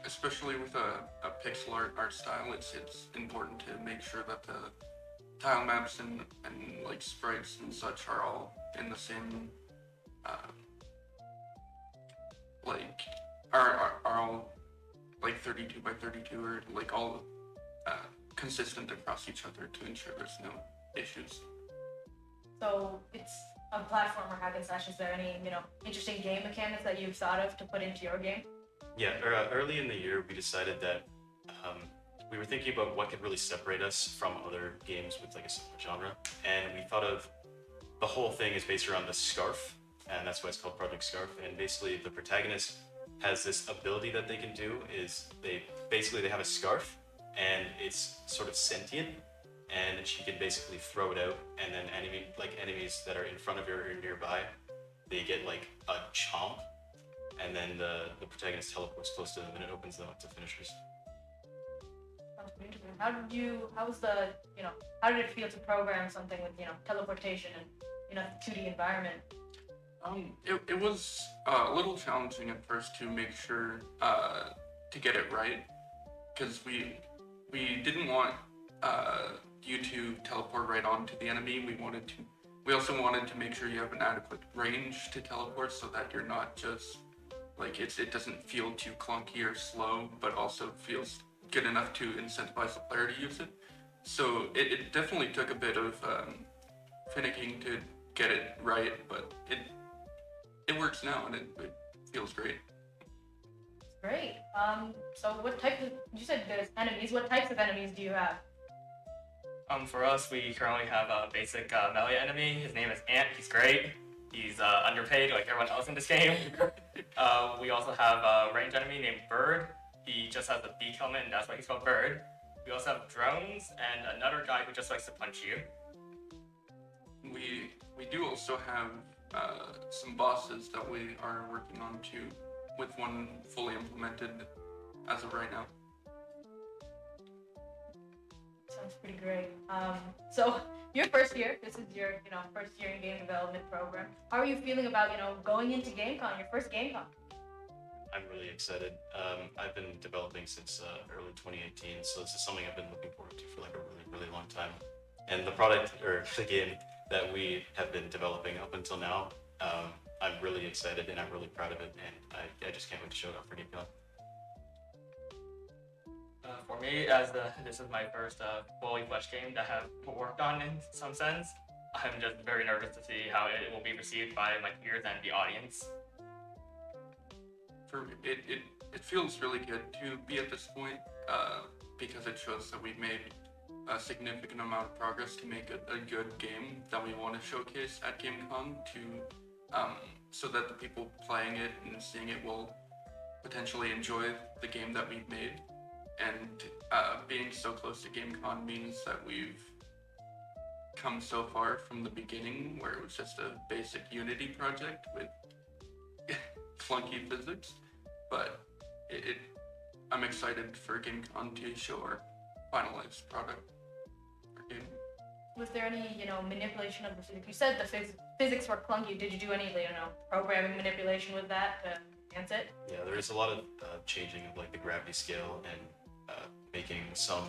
Especially with a pixel art style, it's important to make sure that the tile maps and like sprites and such are all in the same like are all like 32 by 32 or like all consistent across each other to ensure there's no issues. So it's a platformer hack and slash. Is there any interesting game mechanics that you've thought of to put into your game? Yeah, early in the year, we decided that we were thinking about what could really separate us from other games with like a similar genre, and we thought of the whole thing is based around the scarf, and that's why it's called Project Scarf. And basically, the protagonist has this ability that they can do is they have a scarf, and it's sort of sentient, and she can basically throw it out, and then enemies that are in front of her or nearby, they get like a chomp. And then the protagonist teleports close to them, and it opens them up to finishers. Sounds pretty interesting. How did it feel to program something with teleportation and 2D environment? It was a little challenging at first to make sure to get it right, because we didn't want you to teleport right onto the enemy. We also wanted to make sure you have an adequate range to teleport, so that you're not just like it doesn't feel too clunky or slow, but also feels good enough to incentivize the player to use it. So it definitely took a bit of finicking to get it right, but it works now, and it feels great. Great. So what type of, you said there's enemies. What types of enemies do you have? For us, we currently have a basic melee enemy. His name is Ant. He's great. He's underpaid like everyone else in this game. We also have a range enemy named Bird. He just has a beak helmet, and that's why he's called Bird. We also have drones and another guy who just likes to punch you. We do also have some bosses that we are working on too, with one fully implemented as of right now. Sounds pretty great. So your first year, this is your first year in game development program. How are you feeling about going into GameCon, your first GameCon? I'm really excited. I've been developing since early 2018, so this is something I've been looking forward to for like a really, really long time. And the product, or the game that we have been developing up until now, I'm really excited and I'm really proud of it, and I just can't wait to show it off for GameCon. For me, this is my first fully fledged game that I have worked on in some sense, I'm just very nervous to see how it will be received by my peers and the audience. It feels really good to be at this point because it shows that we've made a significant amount of progress to make a good game that we want to showcase at GameCon so that the people playing it and seeing it will potentially enjoy the game that we've made. And being so close to GameCon means that we've come so far from the beginning, where it was just a basic Unity project with clunky physics. But I'm excited for GameCon to show our finalized product. Was there any, manipulation of the physics? You said the physics were clunky. Did you do any, programming manipulation with that to enhance it? Yeah, there is a lot of changing of like the gravity scale and making some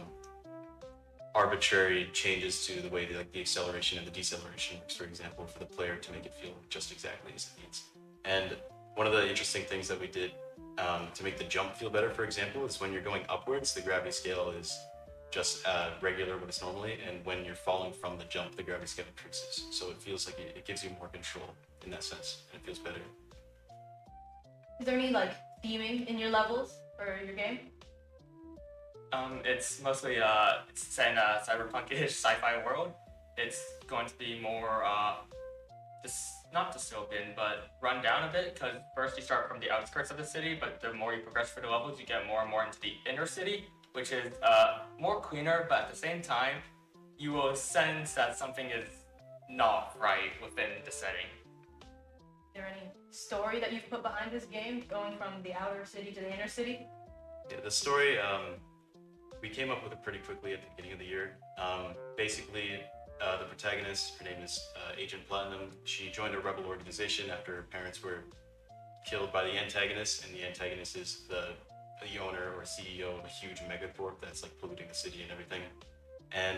arbitrary changes to the way that the acceleration and the deceleration works, for example, for the player to make it feel just exactly as it needs. And one of the interesting things that we did to make the jump feel better, for example, is when you're going upwards, the gravity scale is just regular what it's normally, and when you're falling from the jump, the gravity scale increases. So it feels like it gives you more control in that sense, and it feels better. Is there any like theming in your levels for your game? It's mostly it's set in a cyberpunk-ish sci-fi world. It's going to be more not dystopian, but run down a bit, because first you start from the outskirts of the city, but the more you progress through the levels, you get more and more into the inner city, which is more cleaner, but at the same time, you will sense that something is not right within the setting. Is there any story that you've put behind this game, going from the outer city to the inner city? Yeah, the story, we came up with it pretty quickly at the beginning of the year. Basically, the protagonist, her name is Agent Platinum. She joined a rebel organization after her parents were killed by the antagonist, and the antagonist is the owner or CEO of a huge megacorp that's like polluting the city and everything. And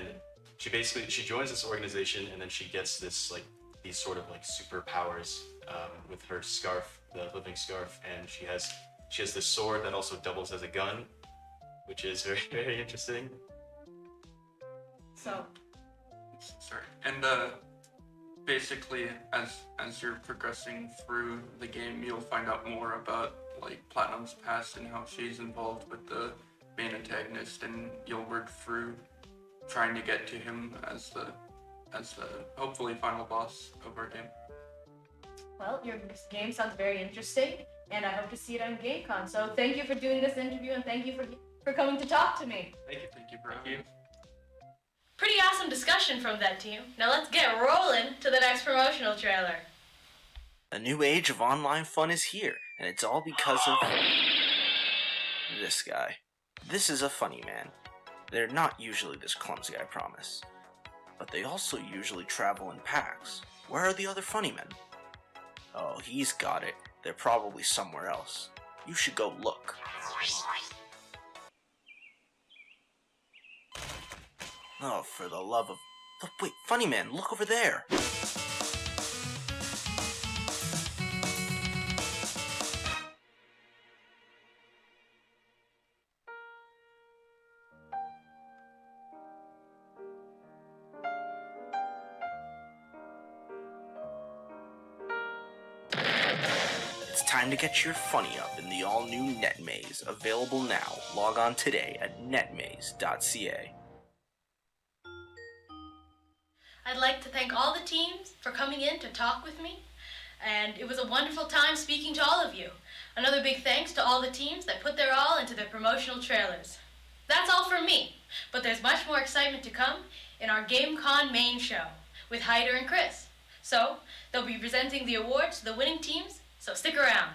she joins this organization, and then she gets these sort of like superpowers with her scarf, the living scarf, and she has this sword that also doubles as a gun, which is very, very interesting. So, sorry, and basically, as you're progressing through the game, you'll find out more about like Platinum's past and how she's involved with the main antagonist, and you'll work through trying to get to him as the hopefully final boss of our game. well, your game sounds very interesting, and I hope to see it on GameCon. So thank you for doing this interview, and thank you for coming to talk to me. Thank you for having me. Pretty awesome discussion from that team. Now let's get rolling to the next promotional trailer. A new age of online fun is here, and it's all because of this guy. This is a funny man. They're not usually this clumsy, I promise. But they also usually travel in packs. Where are the other funny men? Oh, he's got it. They're probably somewhere else. You should go look. Oh, for the love of... Look, wait, funny man, look over there! It's time to get your funny up in the all-new NetMaze, available now. Log on today at netmaze.ca. I'd like to thank all the teams for coming in to talk with me, and it was a wonderful time speaking to all of you. Another big thanks to all the teams that put their all into their promotional trailers. That's all from me, but there's much more excitement to come in our GameCon main show with Hyder and Chris. So, they'll be presenting the awards to the winning teams, so stick around.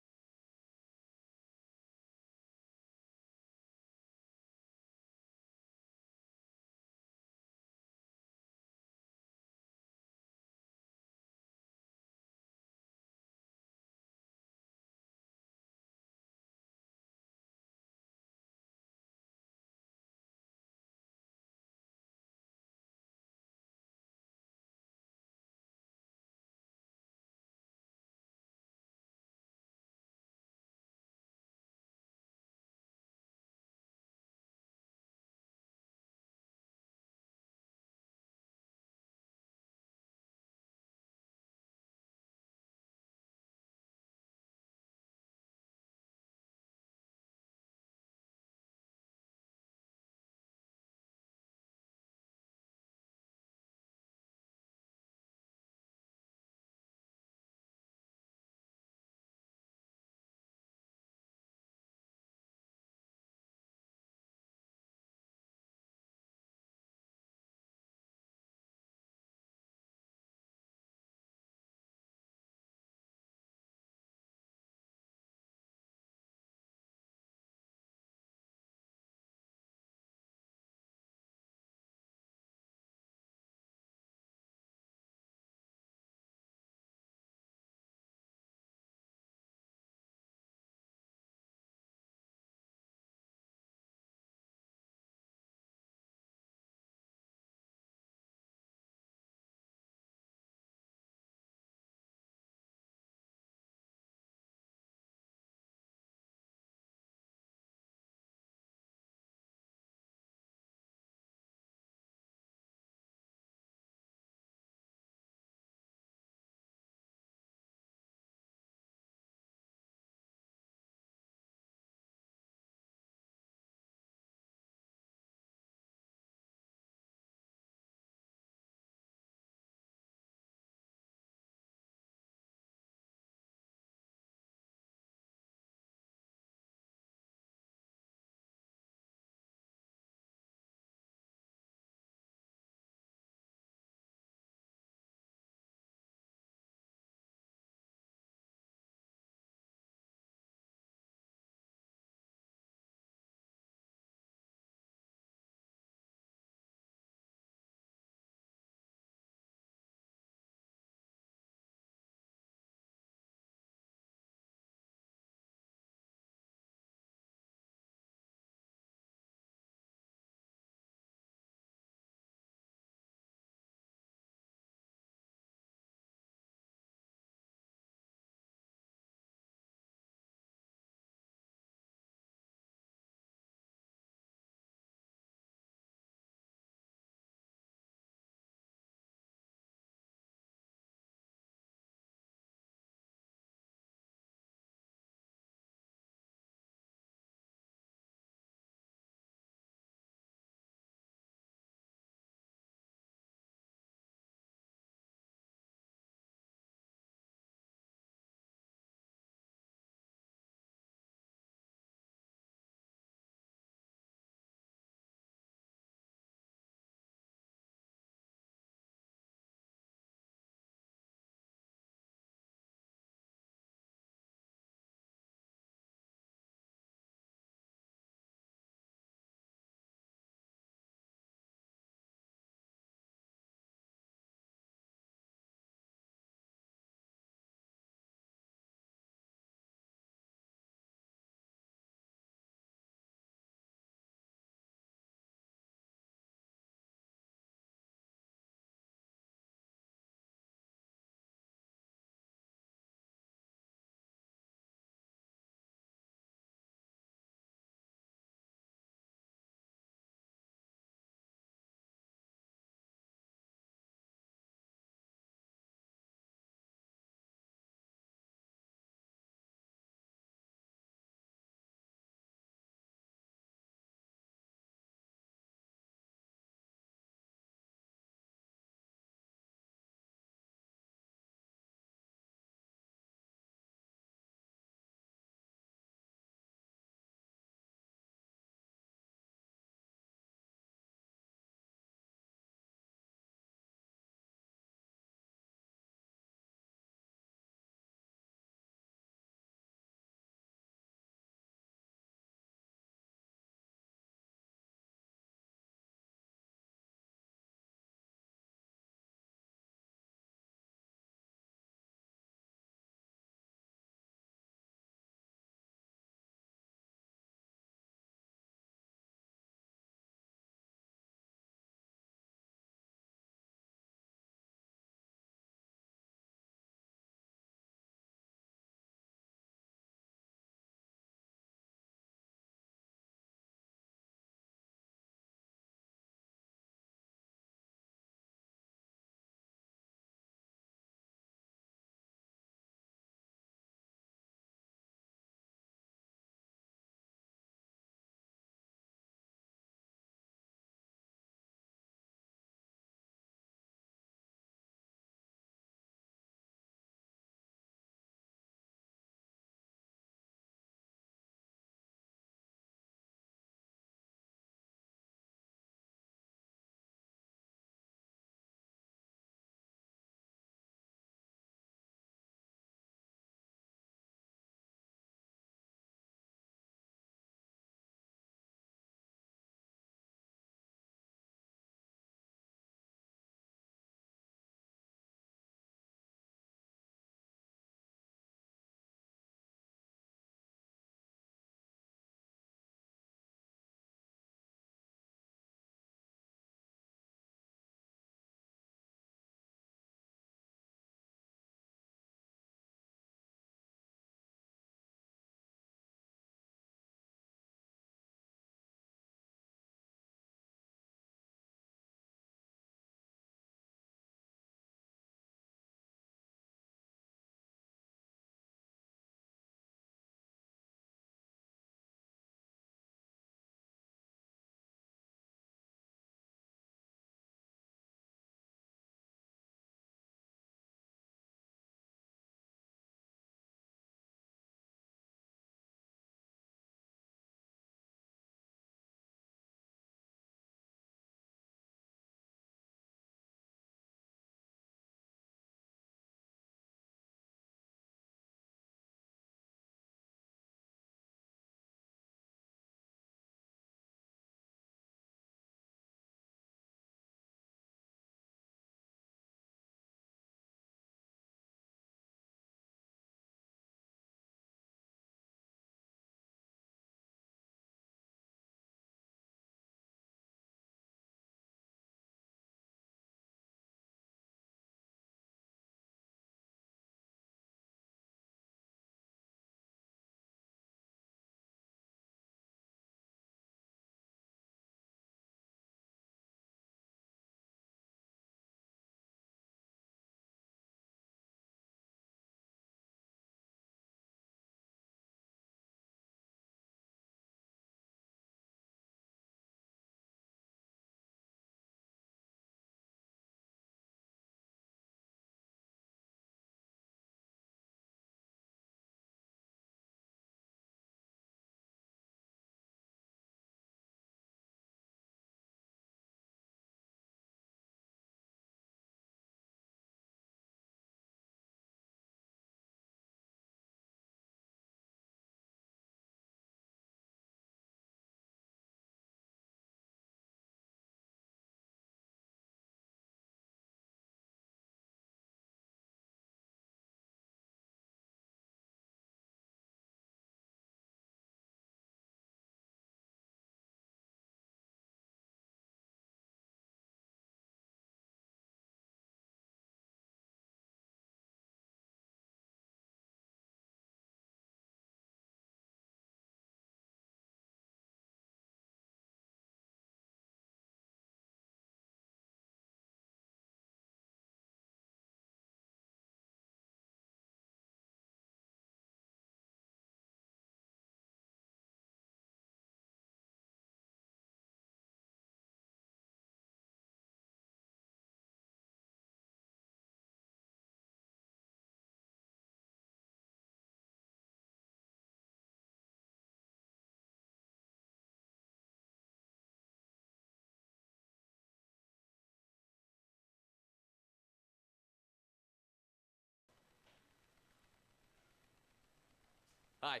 Hi.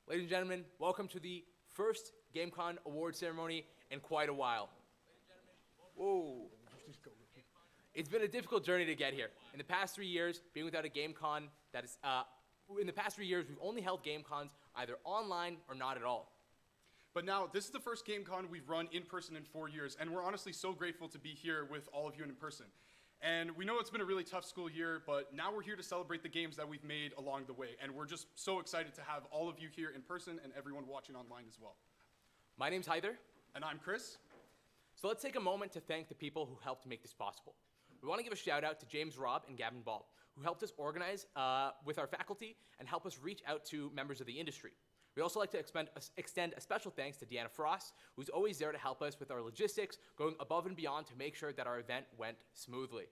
Ladies and gentlemen, welcome to the first GameCon award ceremony in quite a while. Whoa. It's been a difficult journey to get here. In the past 3 years, being without a GameCon, in the past 3 years, we've only held GameCons either online or not at all. But now, this is the first GameCon we've run in person in 4 years, and we're honestly so grateful to be here with all of you in person. And we know it's been a really tough school year, but now we're here to celebrate the games that we've made along the way, and we're just so excited to have all of you here in person and everyone watching online as well. My name's Hyder. And I'm Chris. So let's take a moment to thank the people who helped make this possible. We want to give a shout out to James Robb and Gavin Ball, who helped us organize with our faculty and help us reach out to members of the industry. We'd also like to extend a special thanks to Deanna Frost, who's always there to help us with our logistics, going above and beyond to make sure that our event went smoothly.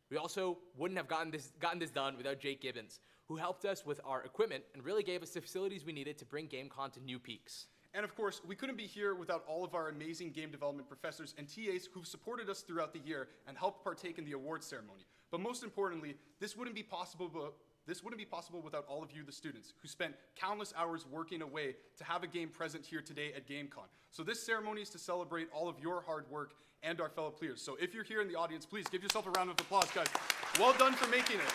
We also wouldn't have gotten this done without Jake Gibbons, who helped us with our equipment and really gave us the facilities we needed to bring GameCon to new peaks. And of course, we couldn't be here without all of our amazing game development professors and TAs who've supported us throughout the year and helped partake in the awards ceremony. But most importantly, this wouldn't be possible without all of you, the students, who spent countless hours working away to have a game present here today at GameCon. So this ceremony is to celebrate all of your hard work and our fellow players. So if you're here in the audience, please give yourself a round of applause, guys. Well done for making it.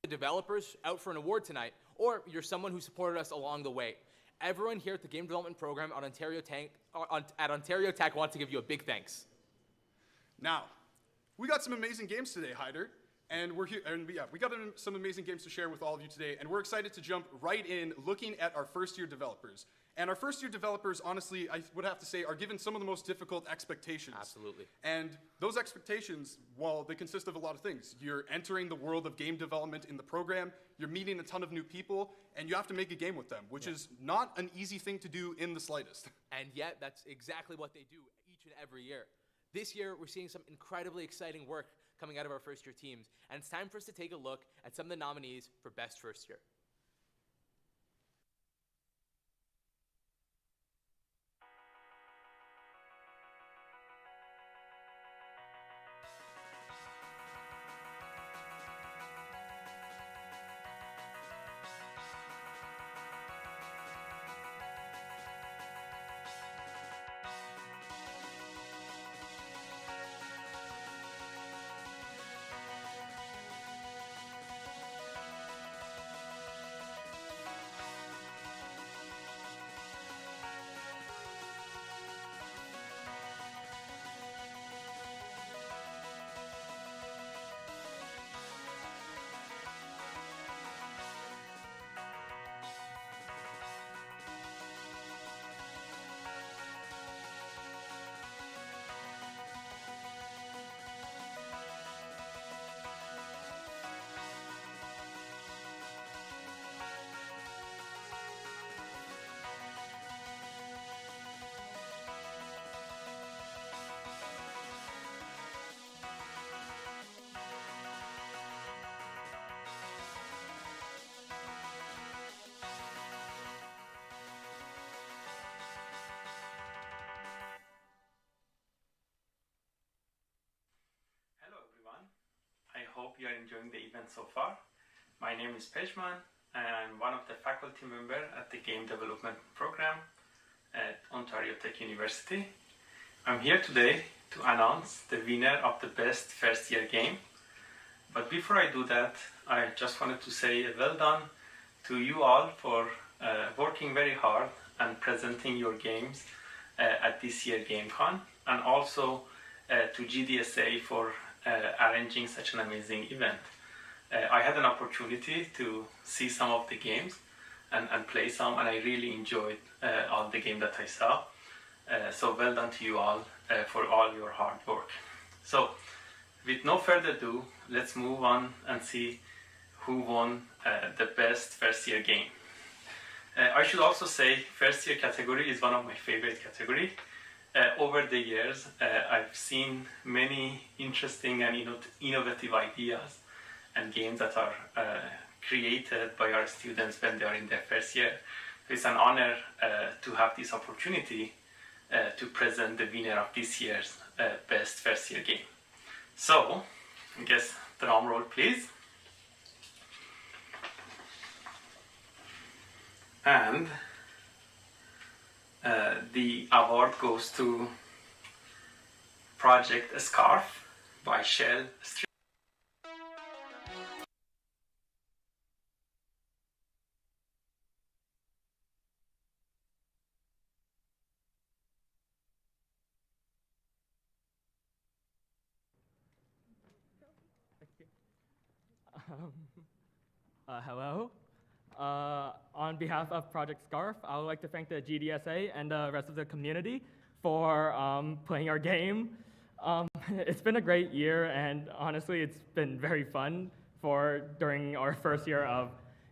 Developers out for an award tonight, or you're someone who supported us along the way. Everyone here at the Game Development Program at Ontario Tech wants to give you a big thanks. Now, we got some amazing games today, Hyder, and we're here, and yeah, we got some amazing games to share with all of you today, and we're excited to jump right in looking at our first-year developers. And our first-year developers, honestly, I would have to say, are given some of the most difficult expectations. Absolutely. And those expectations, well, they consist of a lot of things. You're entering the world of game development in the program, you're meeting a ton of new people, and you have to make a game with them, which is not an easy thing to do in the slightest. And yet, that's exactly what they do each and every year. This year, we're seeing some incredibly exciting work coming out of our first-year teams, and it's time for us to take a look at some of the nominees for Best First Year. I hope you are enjoying the event so far. My name is Pejman, and I'm one of the faculty members at the Game Development Program at Ontario Tech University. I'm here today to announce the winner of the Best First Year Game. But before I do that, I just wanted to say well done to you all for working very hard and presenting your games at this year's GameCon, and also to GDSA for arranging such an amazing event. I had an opportunity to see some of the games and play some, and I really enjoyed all the games that I saw. So well done to you all for all your hard work. So with no further ado, let's move on and see who won the Best First Year Game. I should also say first year category is one of my favorite categories. Over the years, I've seen many interesting and innovative ideas and games that are created by our students when they are in their first year. It's an honor to have this opportunity to present the winner of this year's best first year game. So, I guess drum roll please. And the award goes to Project Scarf by Shell. Hello. On behalf of Project Scarf, I would like to thank the GDSA and the rest of the community for playing our game. It's been a great year, and honestly, it's been very fun during our first year of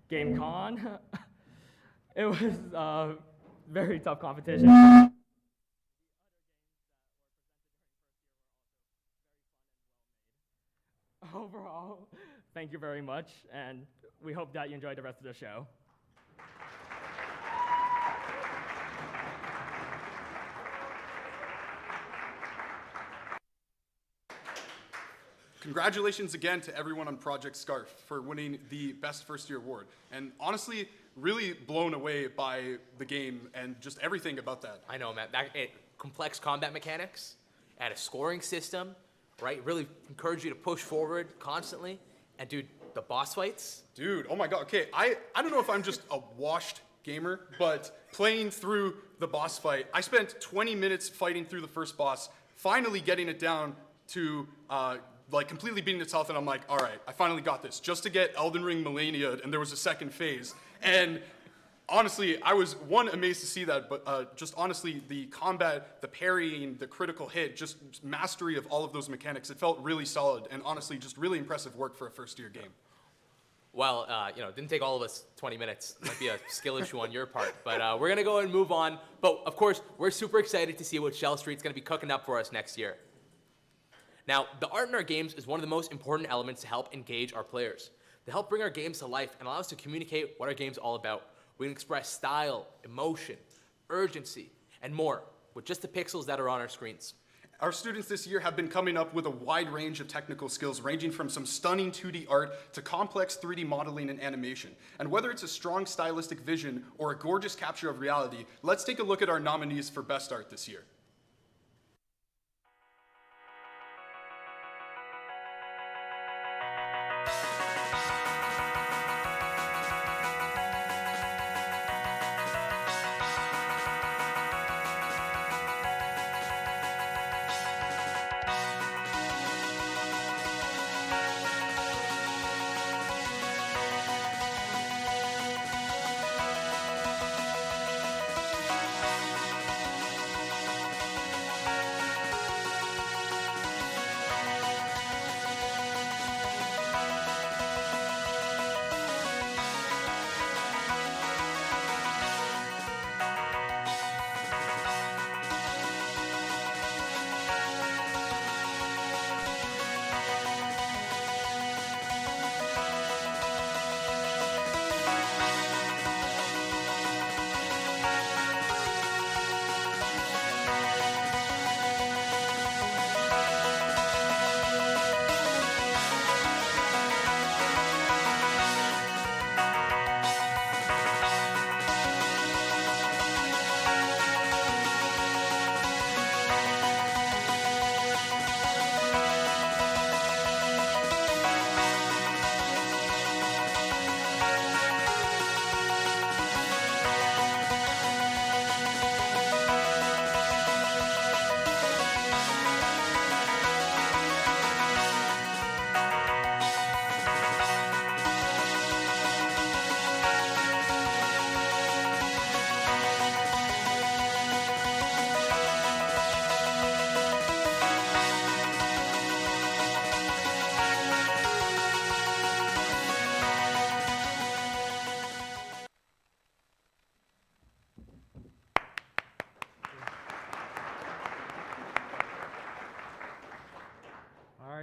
GameCon. It was a very tough competition. Overall, thank you very much, and we hope that you enjoyed the rest of the show. Congratulations again to everyone on Project Scarf for winning the Best First Year Award. And honestly, really blown away by the game and just everything about that. I know, man. Complex combat mechanics, add a scoring system, right? Really encourage you to push forward constantly. And dude, the boss fights. Dude, oh my god. Okay, I don't know if I'm just a washed gamer, but playing through the boss fight, I spent 20 minutes fighting through the first boss, finally getting it down to like completely beating itself, and I'm like, all right, I finally got this. Just to get Elden Ring Millennia, and there was a second phase. And honestly, I was, amazed to see that, but just honestly, the combat, the parrying, the critical hit, just mastery of all of those mechanics, it felt really solid, and honestly, just really impressive work for a first-year game. Well, it didn't take all of us 20 minutes. It might be a skill issue on your part, but we're gonna go and move on. But of course, we're super excited to see what Shell Street's gonna be cooking up for us next year. Now, the art in our games is one of the most important elements to help engage our players, to help bring our games to life and allow us to communicate what our game's all about. We can express style, emotion, urgency, and more with just the pixels that are on our screens. Our students this year have been coming up with a wide range of technical skills, ranging from some stunning 2D art to complex 3D modeling and animation. And whether it's a strong stylistic vision or a gorgeous capture of reality, let's take a look at our nominees for Best Art this year.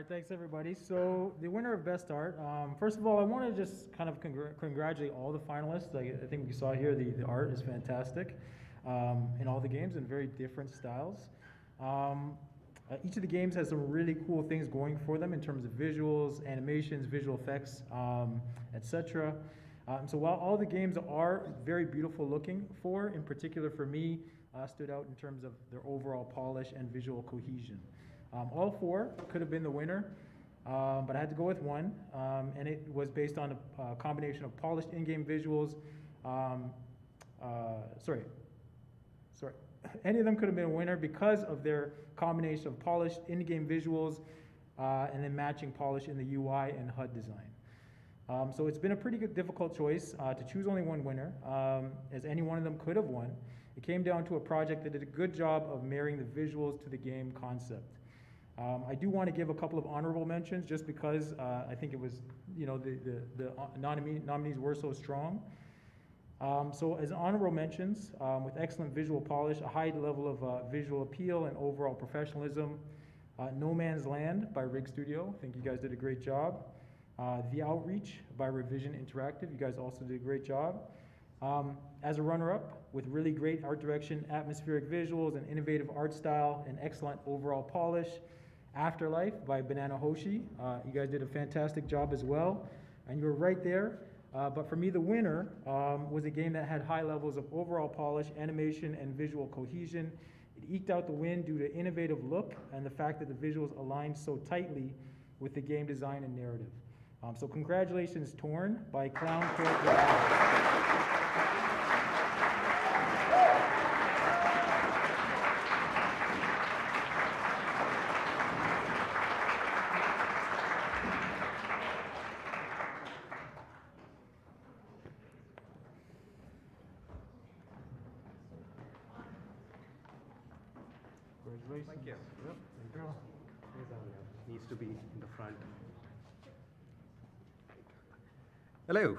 Thanks everybody. So the winner of Best Art, first of all, I want to just kind of congratulate all the finalists. I think we saw here the art is fantastic in all the games in very different styles. Each of the games has some really cool things going for them in terms of visuals, animations, visual effects, etc. So while all the games are very beautiful looking for, in particular for me, stood out in terms of their overall polish and visual cohesion. All four could have been the winner, but I had to go with one, and it was based on a combination of polished in-game visuals. Any of them could have been a winner because of their combination of polished in-game visuals and then matching polish in the UI and HUD design. So it's been a pretty good, difficult choice to choose only one winner, as any one of them could have won. It came down to a project that did a good job of marrying the visuals to the game concept. I do want to give a couple of honorable mentions just because I think it was, the nominees were so strong. So as honorable mentions, with excellent visual polish, a high level of visual appeal and overall professionalism, No Man's Land by Rig Studio, I think you guys did a great job. The Outreach by Revision Interactive, you guys also did a great job. As a runner-up, with really great art direction, atmospheric visuals, and innovative art style, and excellent overall polish, Afterlife by Banana Hoshi. You guys did a fantastic job as well, and you were right there. But for me, the winner was a game that had high levels of overall polish, animation, and visual cohesion. It eked out the win due to innovative look and the fact that the visuals aligned so tightly with the game design and narrative. So congratulations, Torn by Clown Character. Thank you. Yep, there you go. Needs to be in the front. Hello,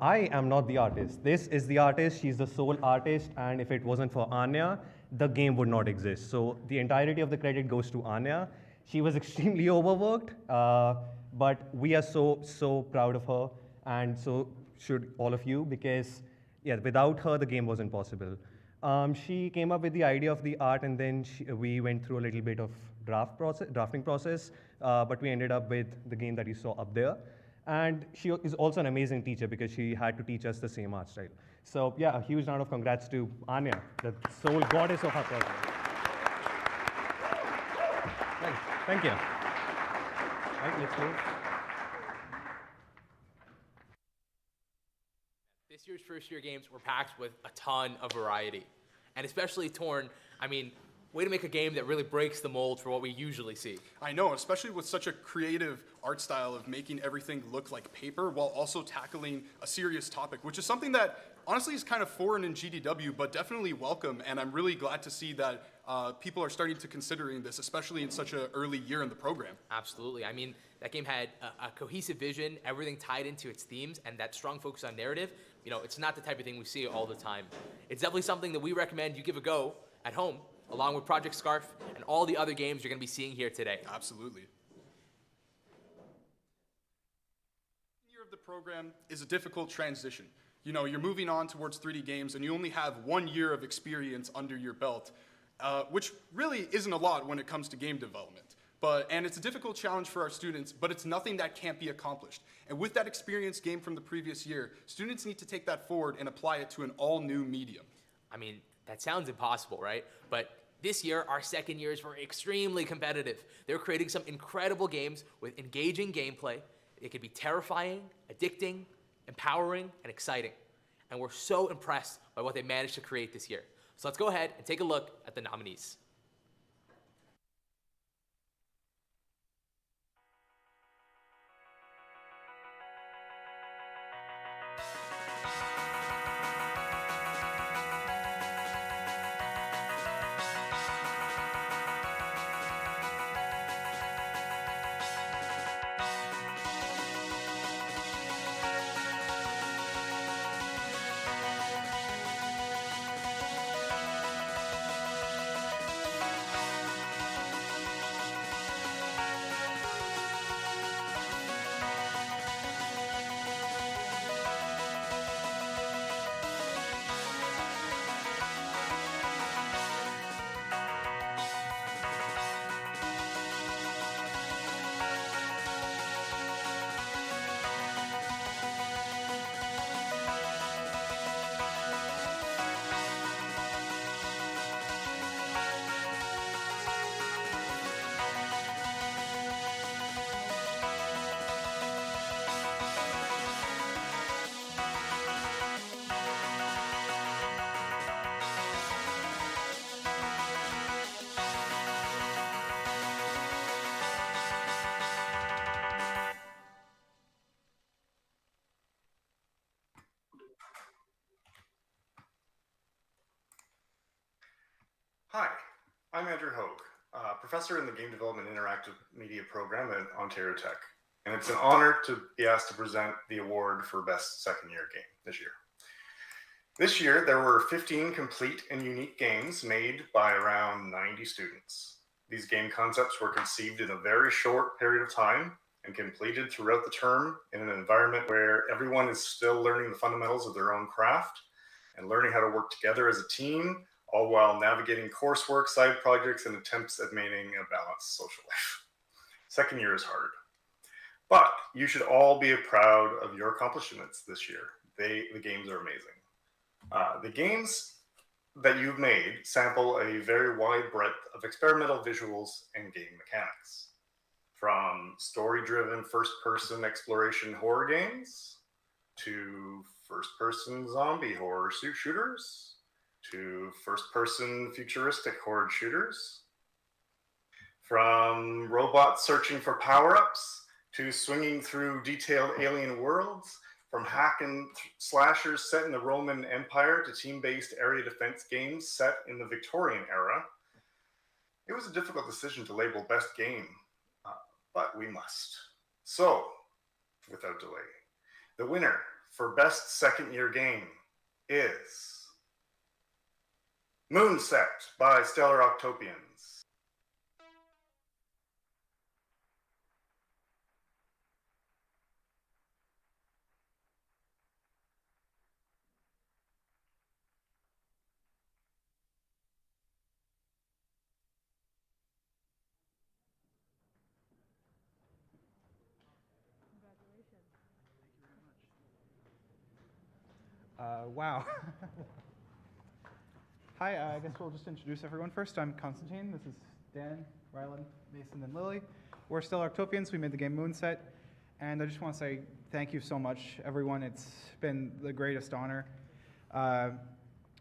I am not the artist. This is the artist. She's the sole artist, and if it wasn't for Anya, the game would not exist. So the entirety of the credit goes to Anya. She was extremely overworked, but we are so proud of her, and so should all of you, because yeah, without her, the game wasn't possible. She came up with the idea of the art, and then we went through a little bit of drafting process, but we ended up with the game that you saw up there. And she is also an amazing teacher because she had to teach us the same art style. So yeah, a huge round of congrats to Anya, the sole goddess of our project. Thank you. Right, let's move. This year's first-year games were packed with a ton of variety, and especially Torn. I mean, way to make a game that really breaks the mold for what we usually see. I know, especially with such a creative art style of making everything look like paper while also tackling a serious topic, which is something that honestly is kind of foreign in GDW, but definitely welcome. And I'm really glad to see that people are starting to considering this, especially in such an early year in the program. Absolutely. I mean, that game had a cohesive vision, everything tied into its themes, and that strong focus on narrative. You know, it's not the type of thing we see all the time. It's definitely something that we recommend you give a go at home, along with Project Scarf and all the other games you're going to be seeing here today. Absolutely. The year of the program is a difficult transition. You know, you're moving on towards 3D games, and you only have 1 year of experience under your belt, which really isn't a lot when it comes to game development. And it's a difficult challenge for our students, but it's nothing that can't be accomplished. And with that experience gained from the previous year, students need to take that forward and apply it to an all-new medium. I mean, that sounds impossible, right? But this year, our second years were extremely competitive. They're creating some incredible games with engaging gameplay. It could be terrifying, addicting, empowering, and exciting. And we're so impressed by what they managed to create this year. So let's go ahead and take a look at the nominees. Hi, I'm Andrew Hogue, professor in the Game Development Interactive Media program at Ontario Tech, and it's an honor to be asked to present the award for Best Second Year Game this year. This year, there were 15 complete and unique games made by around 90 students. These game concepts were conceived in a very short period of time and completed throughout the term in an environment where everyone is still learning the fundamentals of their own craft and learning how to work together as a team, all while navigating coursework, side projects, and attempts at maintaining a balanced social life. Second year is hard, but you should all be proud of your accomplishments this year. The games are amazing. The games that you've made sample a very wide breadth of experimental visuals and game mechanics. From story-driven first-person exploration horror games, to first-person zombie horror shooters, to first-person futuristic horror shooters, from robots searching for power-ups, to swinging through detailed alien worlds, from hack and slashers set in the Roman Empire to team-based area defense games set in the Victorian era. It was a difficult decision to label best game, but we must. So, without delay, the winner for best second year game is Moonset by Stellar Octopians. Wow. Hi, I guess we'll just introduce everyone first. I'm Constantine. This is Dan, Rylan, Mason, and Lily. We're still Octopians. We made the game Moonset. And I just want to say thank you so much, everyone. It's been the greatest honor.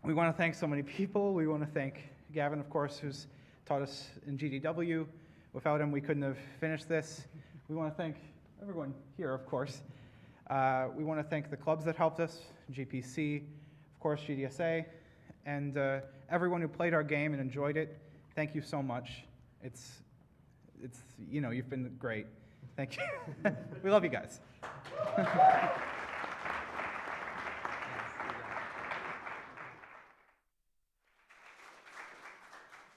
We want to thank so many people. We want to thank Gavin, of course, who's taught us in GDW. Without him, we couldn't have finished this. We want to thank everyone here, of course. We want to thank the clubs that helped us, GPC, of course, GDSA, and everyone who played our game and enjoyed it. Thank you so much. It's you know, you've been great. Thank you. We love you guys.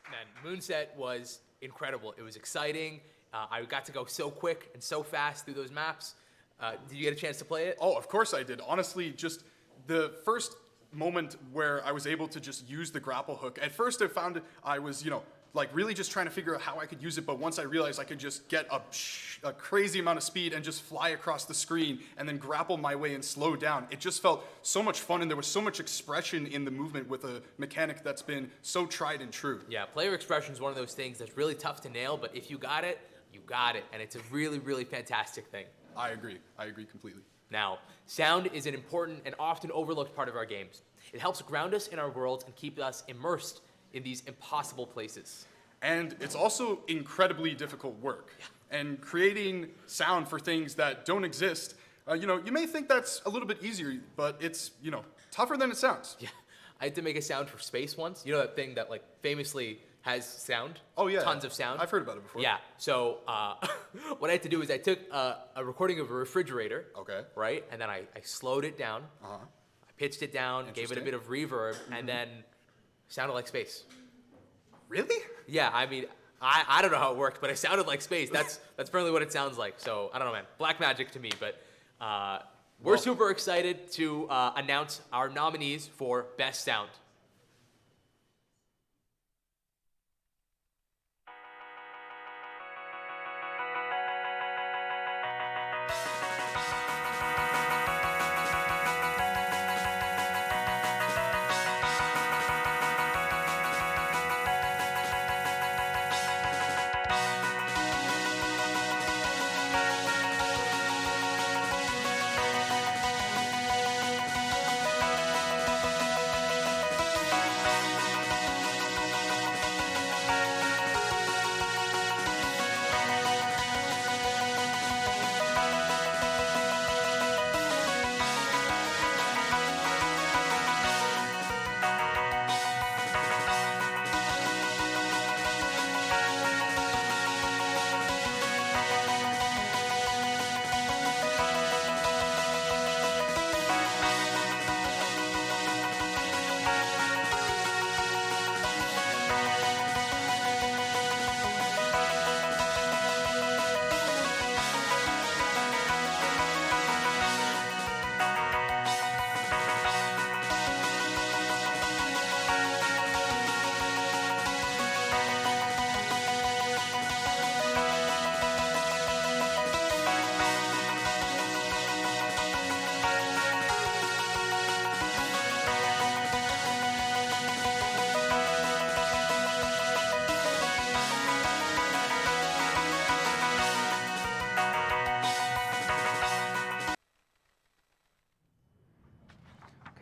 Man, Moonset was incredible. It was exciting. I got to go so quick and so fast through those maps. Did you get a chance to play it? Oh, of course I did. Honestly, just the first moment where I was able to just use the grapple hook. At first I found I was, like really just trying to figure out how I could use it, but once I realized I could just get a crazy amount of speed and just fly across the screen and then grapple my way and slow down, it just felt so much fun, and there was so much expression in the movement with a mechanic that's been so tried and true. Yeah, player expression is one of those things that's really tough to nail, but if you got it, you got it, and it's a really, really fantastic thing. I agree completely. Now, sound is an important and often overlooked part of our games. It helps ground us in our worlds and keep us immersed in these impossible places. And it's also incredibly difficult work. Yeah. And creating sound for things that don't exist, you may think that's a little bit easier, but it's, tougher than it sounds. Yeah, I had to make a sound for space once. You know that thing that like famously has sound? Oh yeah. Tons of sound. I've heard about it before. Yeah, so what I had to do is I took a recording of a refrigerator. Okay. Right, and then I slowed it down. Uh-huh. I pitched it down, gave it a bit of reverb, and then sounded like space. Really? Yeah, I mean, I don't know how it worked, but it sounded like space. That's apparently what it sounds like. So I don't know, man. Black magic to me, but we're super excited to announce our nominees for Best Sound.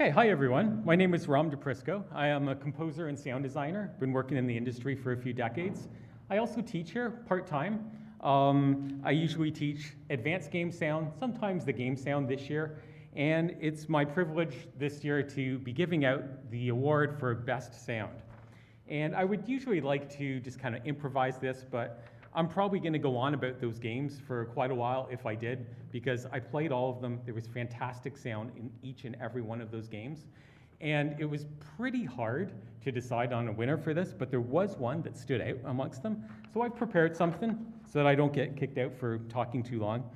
Okay, hi everyone. My name is Ram DePrisco. I am a composer and sound designer. Been working in the industry for a few decades. I also teach here part-time. I usually teach advanced game sound, sometimes the game sound this year, and it's my privilege this year to be giving out the award for Best Sound. And I would usually like to just kind of improvise this, but I'm probably going to go on about those games for quite a while if I did, because I played all of them. There was fantastic sound in each and every one of those games. And it was pretty hard to decide on a winner for this, but there was one that stood out amongst them. So I've prepared something so that I don't get kicked out for talking too long.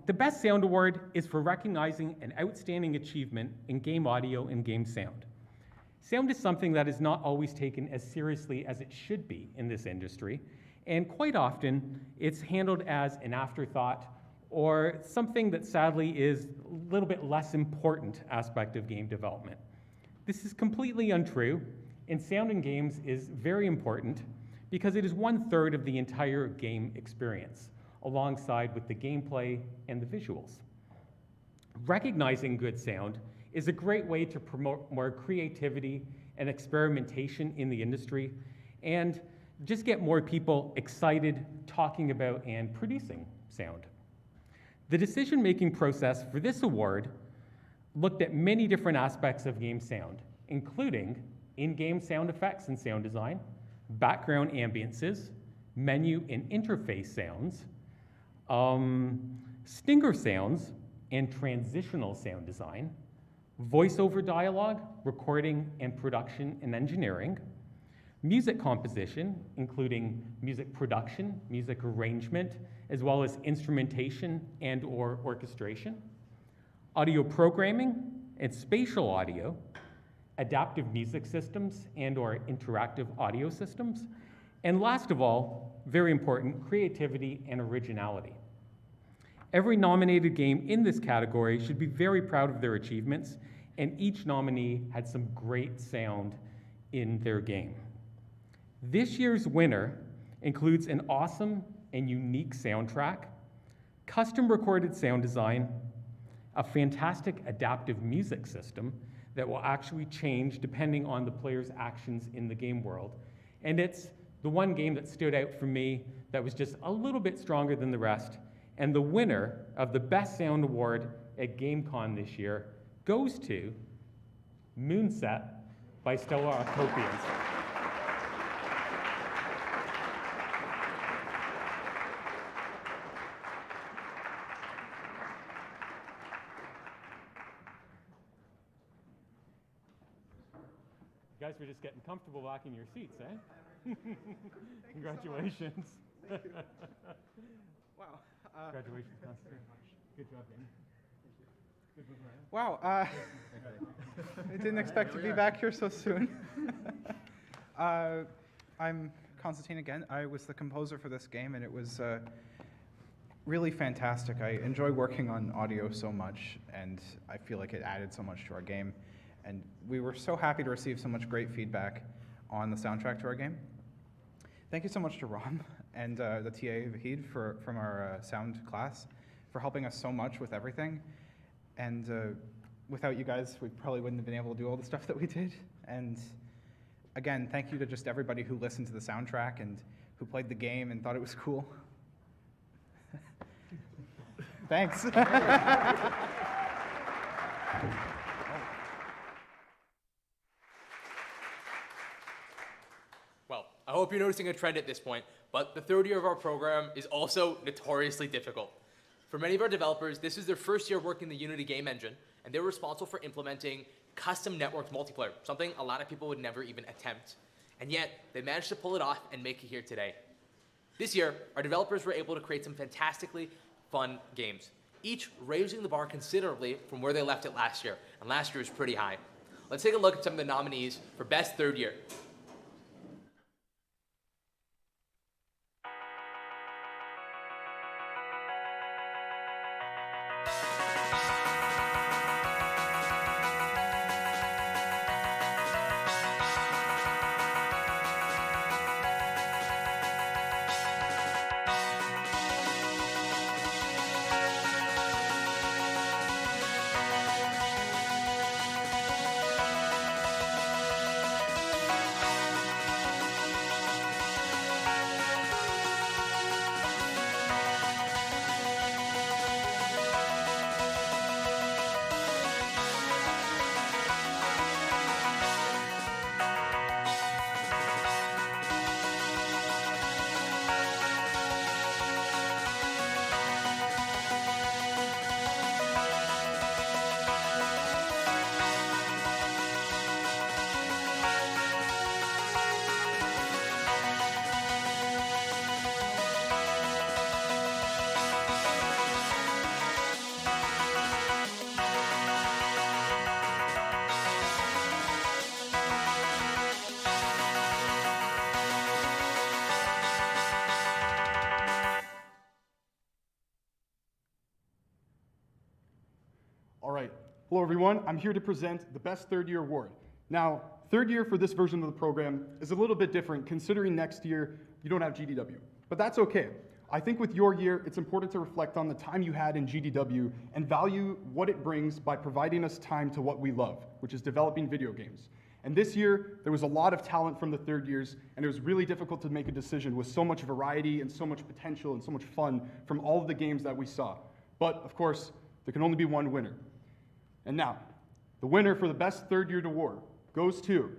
The Best Sound Award is for recognizing an outstanding achievement in game audio and game sound. Sound is something that is not always taken as seriously as it should be in this industry, and quite often it's handled as an afterthought or something that sadly is a little bit less important aspect of game development. This is completely untrue, and sound in games is very important because it is 1/3 of the entire game experience, alongside with the gameplay and the visuals. Recognizing good sound is a great way to promote more creativity and experimentation in the industry, and just get more people excited talking about and producing sound. The decision-making process for this award looked at many different aspects of game sound, including in-game sound effects and sound design, background ambiances, menu and interface sounds, stinger sounds and transitional sound design, voiceover dialogue, recording and production and engineering, music composition, including music production, music arrangement, as well as instrumentation and or orchestration, audio programming and spatial audio, adaptive music systems and or interactive audio systems, and last of all, very important, creativity and originality. Every nominated game in this category should be very proud of their achievements, and each nominee had some great sound in their game. This year's winner includes an awesome and unique soundtrack, custom recorded sound design, a fantastic adaptive music system that will actually change depending on the player's actions in the game world. And it's the one game that stood out for me that was just a little bit stronger than the rest. And the winner of the Best Sound Award at GameCon this year goes to Moonset by Stellar Octopians. You guys were just getting comfortable back in your seats, eh? Congratulations. Thank you. Wow. Congratulations, Constantine. Good job, Dan. Good move around. Wow. I didn't expect to be back here so soon. I'm Constantine again. I was the composer for this game, and it was really fantastic. I enjoy working on audio so much, and I feel like it added so much to our game. And we were so happy to receive so much great feedback on the soundtrack to our game. Thank you so much to Ram and the TA Vahid from our sound class for helping us so much with everything. And without you guys, we probably wouldn't have been able to do all the stuff that we did. And again, thank you to just everybody who listened to the soundtrack and who played the game and thought it was cool. Thanks. Well, I hope you're noticing a trend at this point, but the third year of our program is also notoriously difficult. For many of our developers, this is their first year working the Unity game engine, and they're responsible for implementing custom networked multiplayer, something a lot of people would never even attempt. And yet, they managed to pull it off and make it here today. This year, our developers were able to create some fantastically fun games, each raising the bar considerably from where they left it last year, and last year was pretty high. Let's take a look at some of the nominees for Best Third Year. Hello everyone, I'm here to present the Best Third Year Award. Now, third year for this version of the program is a little bit different considering next year you don't have GDW. But that's okay. I think with your year, it's important to reflect on the time you had in GDW and value what it brings by providing us time to what we love, which is developing video games. And this year, there was a lot of talent from the third years, and it was really difficult to make a decision with so much variety and so much potential and so much fun from all of the games that we saw. But, of course, there can only be one winner. And now, the winner for the Best Third Year Award goes to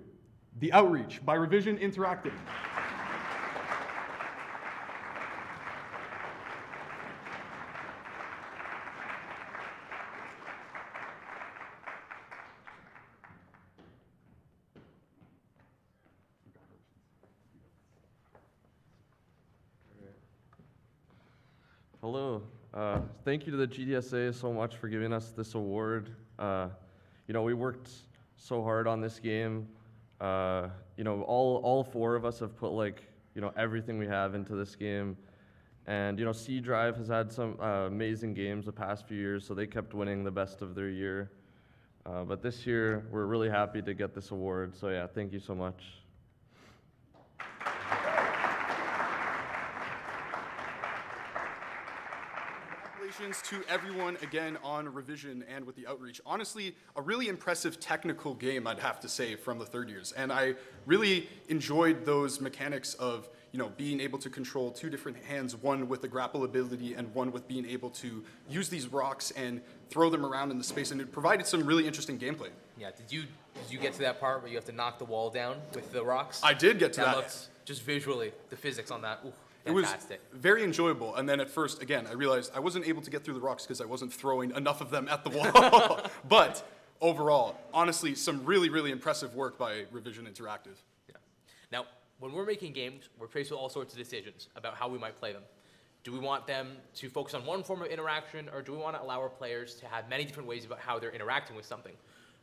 The Outreach by Revision Interactive. Hello. Thank you to the GDSA so much for giving us this award. We worked so hard on this game. All four of us have put everything we have into this game. And C Drive has had some amazing games the past few years, so they kept winning the best of their year. But this year, we're really happy to get this award. So yeah, thank you so much. Congratulations to everyone again on Revision and with the Outreach. Honestly, a really impressive technical game, I'd have to say, from the third years. And I really enjoyed those mechanics of being able to control two different hands, one with the grapple ability and one with being able to use these rocks and throw them around in the space. And it provided some really interesting gameplay. Yeah, did you get to that part where you have to knock the wall down with the rocks? I did get to that. Looks, just visually, the physics on that, ooh. It was Fantastic. very enjoyable, and then at first, again, I realized I wasn't able to get through the rocks because I wasn't throwing enough of them at the wall. But overall, honestly, some really, really impressive work by Revision Interactive. Yeah. Now, when we're making games, we're faced with all sorts of decisions about how we might play them. Do we want them to focus on one form of interaction, or do we want to allow our players to have many different ways about how they're interacting with something?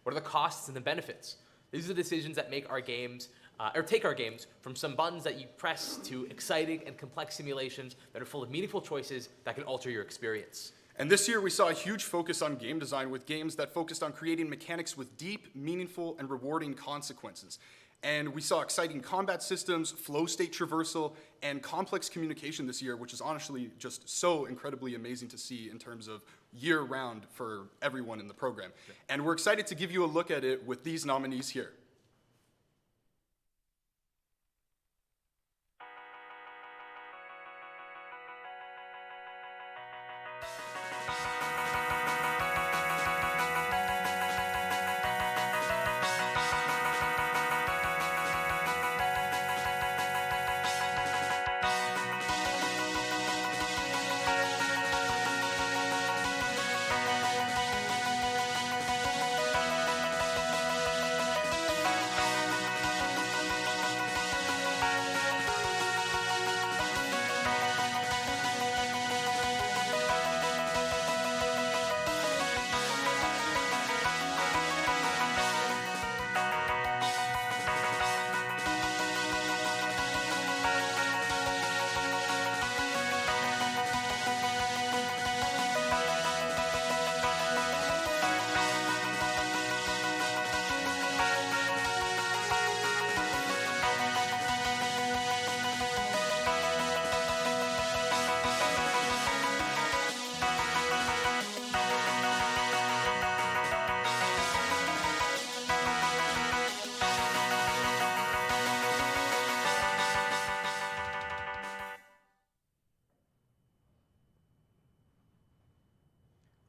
What are the costs and the benefits? These are the decisions that make our games or take our games from some buttons that you press to exciting and complex simulations that are full of meaningful choices that can alter your experience. And this year we saw a huge focus on game design with games that focused on creating mechanics with deep, meaningful, and rewarding consequences. And we saw exciting combat systems, flow state traversal, and complex communication this year, which is honestly just so incredibly amazing to see in terms of year-round for everyone in the program. And we're excited to give you a look at it with these nominees here.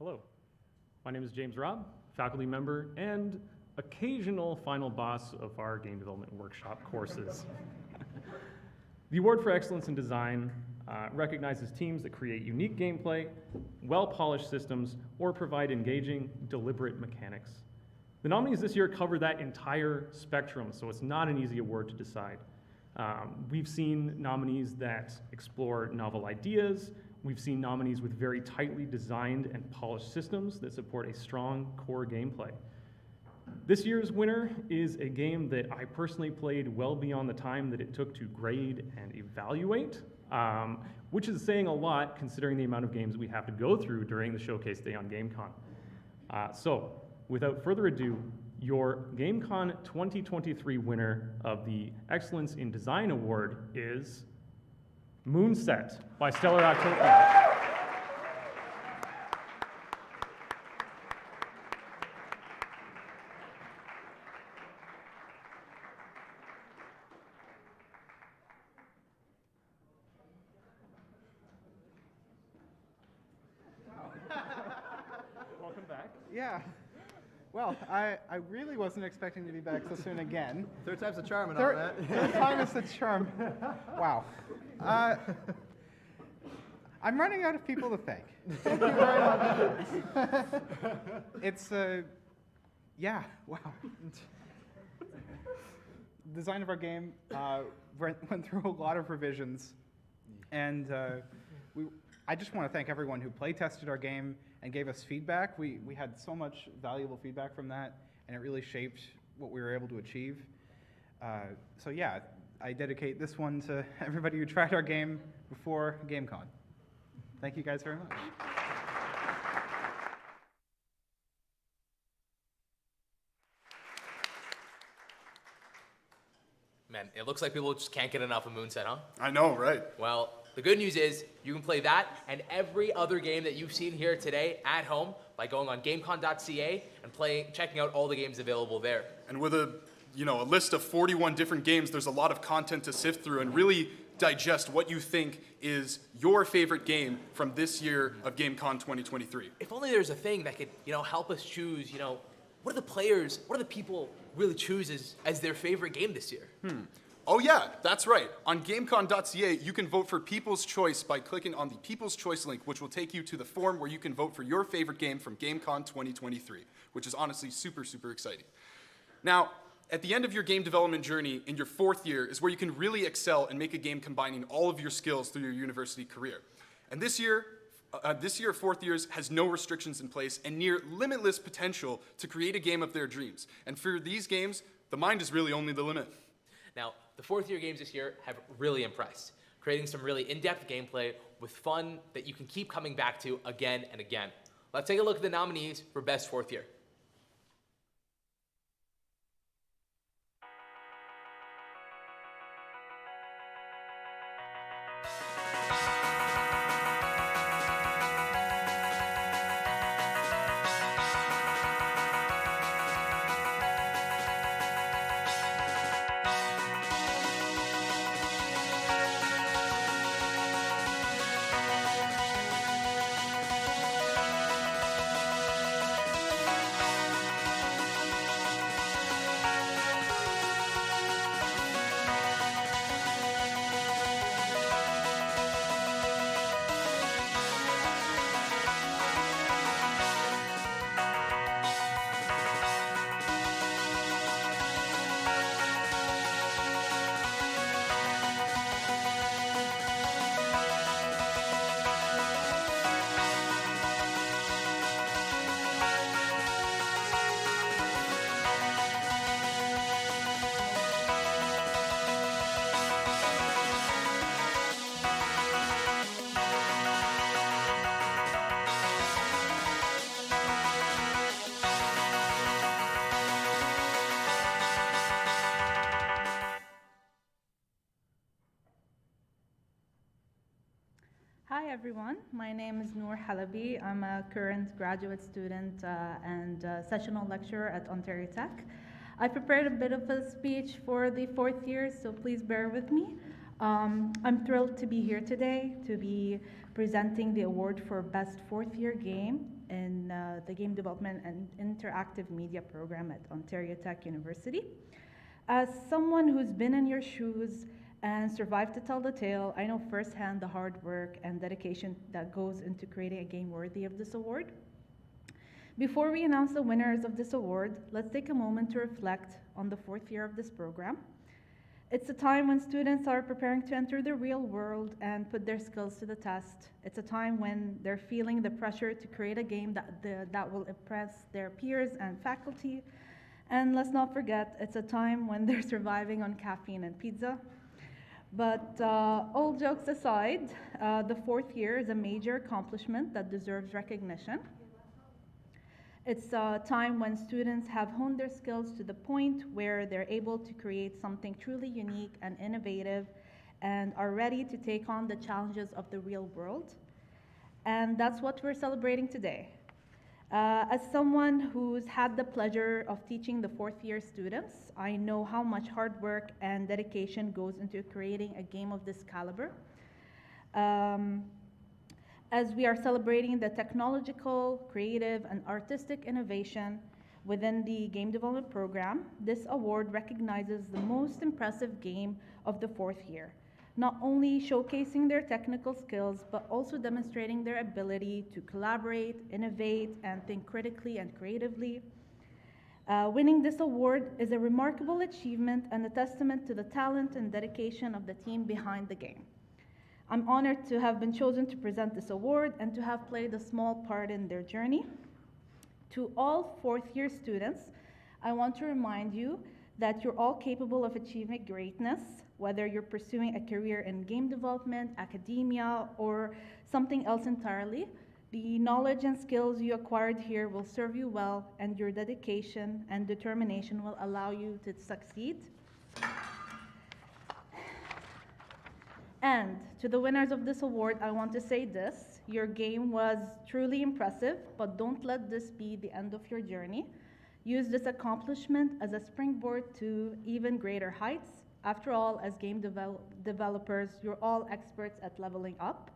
Hello, my name is James Robb, faculty member and occasional final boss of our game development workshop courses. The Award for Excellence in Design recognizes teams that create unique gameplay, well-polished systems, or provide engaging, deliberate mechanics. The nominees this year cover that entire spectrum, so it's not an easy award to decide. We've seen nominees that explore novel ideas. We've seen nominees with very tightly designed and polished systems that support a strong core gameplay. This year's winner is a game that I personally played well beyond the time that it took to grade and evaluate, which is saying a lot considering the amount of games we have to go through during the showcase day on GameCon. So without further ado, your GameCon 2023 winner of the Excellence in Design Award is Moonset by Stellar Octopia. Welcome back. Yeah. Well, I really wasn't expecting to be back so soon again. Third time's a charm and all that. Third time is the charm. Wow. I'm running out of people to thank. Thank you very much. It's, yeah, wow. The design of our game went through a lot of revisions, and I just want to thank everyone who play tested our game and gave us feedback. We had so much valuable feedback from that, and it really shaped what we were able to achieve. So yeah, I dedicate this one to everybody who tried our game before GameCon. Thank you guys very much. Man, it looks like people just can't get enough of Moonset, huh? I know, right? Well, the good news is you can play that and every other game that you've seen here today at home by going on GameCon.ca and checking out all the games available there. And with a list of 41 different games, there's a lot of content to sift through and really digest what you think is your favorite game from this year of GameCon 2023. If only there's a thing that could, help us choose, what do the people really choose as their favorite game this year? Oh yeah, that's right. On GameCon.ca, you can vote for People's Choice by clicking on the People's Choice link, which will take you to the form where you can vote for your favorite game from GameCon 2023, which is honestly super, super exciting. Now, at the end of your game development journey in your 4th year is where you can really excel and make a game combining all of your skills through your university career. And this year, 4th years has no restrictions in place and near limitless potential to create a game of their dreams. And for these games, the mind is really only the limit. Now, the 4th year games this year have really impressed, creating some really in-depth gameplay with fun that you can keep coming back to again and again. Let's take a look at the nominees for Best 4th Year. Hi everyone, my name is Noor Halabi. I'm a current graduate student and sessional lecturer at Ontario Tech. I prepared a bit of a speech for the 4th year, so please bear with me. I'm thrilled to be here today to be presenting the award for Best 4th Year Game in the Game Development and Interactive Media program at Ontario Tech University. As someone who's been in your shoes and survived to tell the tale, I know firsthand the hard work and dedication that goes into creating a game worthy of this award. Before we announce the winners of this award, let's take a moment to reflect on the 4th year of this program. It's a time when students are preparing to enter the real world and put their skills to the test. It's a time when they're feeling the pressure to create a game that will impress their peers and faculty. And let's not forget, it's a time when they're surviving on caffeine and pizza. But all jokes aside, the 4th year is a major accomplishment that deserves recognition. It's a time when students have honed their skills to the point where they're able to create something truly unique and innovative and are ready to take on the challenges of the real world. And that's what we're celebrating today. As someone who's had the pleasure of teaching the fourth year students, I know how much hard work and dedication goes into creating a game of this caliber. As we are celebrating the technological, creative, and artistic innovation within the game development program, this award recognizes the most impressive game of the fourth year, not only showcasing their technical skills, but also demonstrating their ability to collaborate, innovate, and think critically and creatively. Winning this award is a remarkable achievement and a testament to the talent and dedication of the team behind the game. I'm honored to have been chosen to present this award and to have played a small part in their journey. To all fourth year students, I want to remind you that you're all capable of achieving greatness, whether you're pursuing a career in game development, academia, or something else entirely. The knowledge and skills you acquired here will serve you well, and your dedication and determination will allow you to succeed. And to the winners of this award, I want to say this: your game was truly impressive, but don't let this be the end of your journey. Use this accomplishment as a springboard to even greater heights. After all, as game developers, you're all experts at leveling up.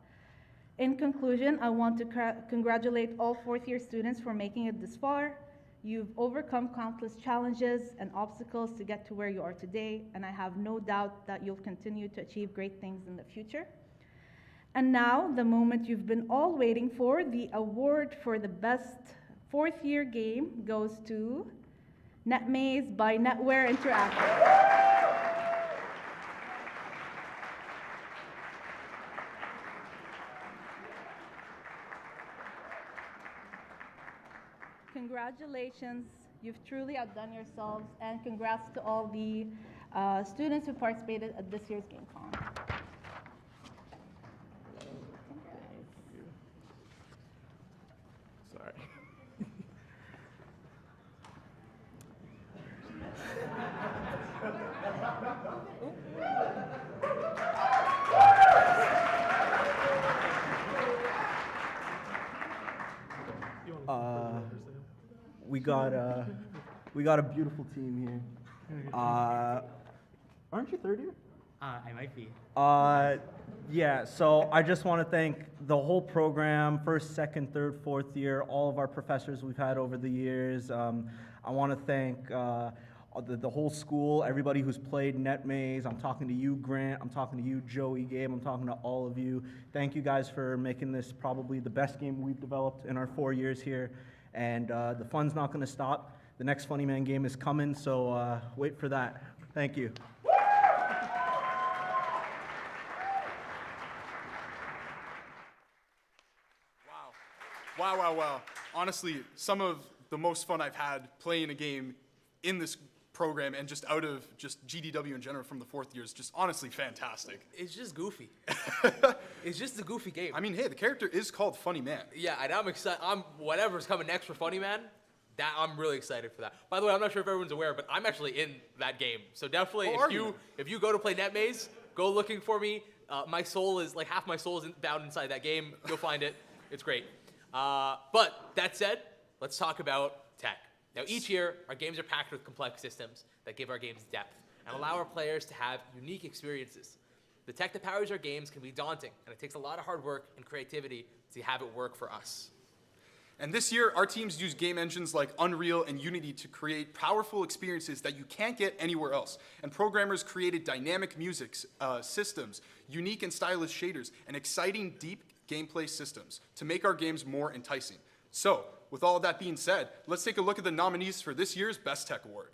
In conclusion, I want to congratulate all fourth year students for making it this far. You've overcome countless challenges and obstacles to get to where you are today, and I have no doubt that you'll continue to achieve great things in the future. And now, the moment you've been all waiting for, the award for the best fourth year game goes to NetMaze by Netware Interactive. Congratulations, you've truly outdone yourselves, and congrats to all the students who participated at this year's GameCon. Sorry. We got a beautiful team here. Aren't you third year? I might be. Yeah, so I just want to thank the whole program, first, second, third, fourth year, all of our professors we've had over the years. I want to thank the whole school, everybody who's played NetMaze. I'm talking to you, Grant. I'm talking to you, Joey, Gabe. I'm talking to all of you. Thank you guys for making this probably the best game we've developed in our 4 years here. And the fun's not going to stop. The next Funny Man game is coming, so wait for that. Thank you. Wow. Honestly, some of the most fun I've had playing a game in this program and just out of just GDW in general from the fourth year is just honestly fantastic. It's just goofy. It's just a goofy game. I mean, hey, the character is called Funny Man. Yeah, and I'm excited. Whatever's coming next for Funny Man, I'm really excited for that. By the way, I'm not sure if everyone's aware, but I'm actually in that game. So definitely, if you go to play NetMaze, go looking for me. My soul is like half my soul is bound inside that game. You'll find it. It's great. But that said, let's talk about tech. Now, each year, our games are packed with complex systems that give our games depth and allow our players to have unique experiences. The tech that powers our games can be daunting, and it takes a lot of hard work and creativity to have it work for us. And this year, our teams use game engines like Unreal and Unity to create powerful experiences that you can't get anywhere else. And programmers created dynamic music systems, unique and stylish shaders, and exciting deep gameplay systems to make our games more enticing. So, with all of that being said, let's take a look at the nominees for this year's Best Tech Award.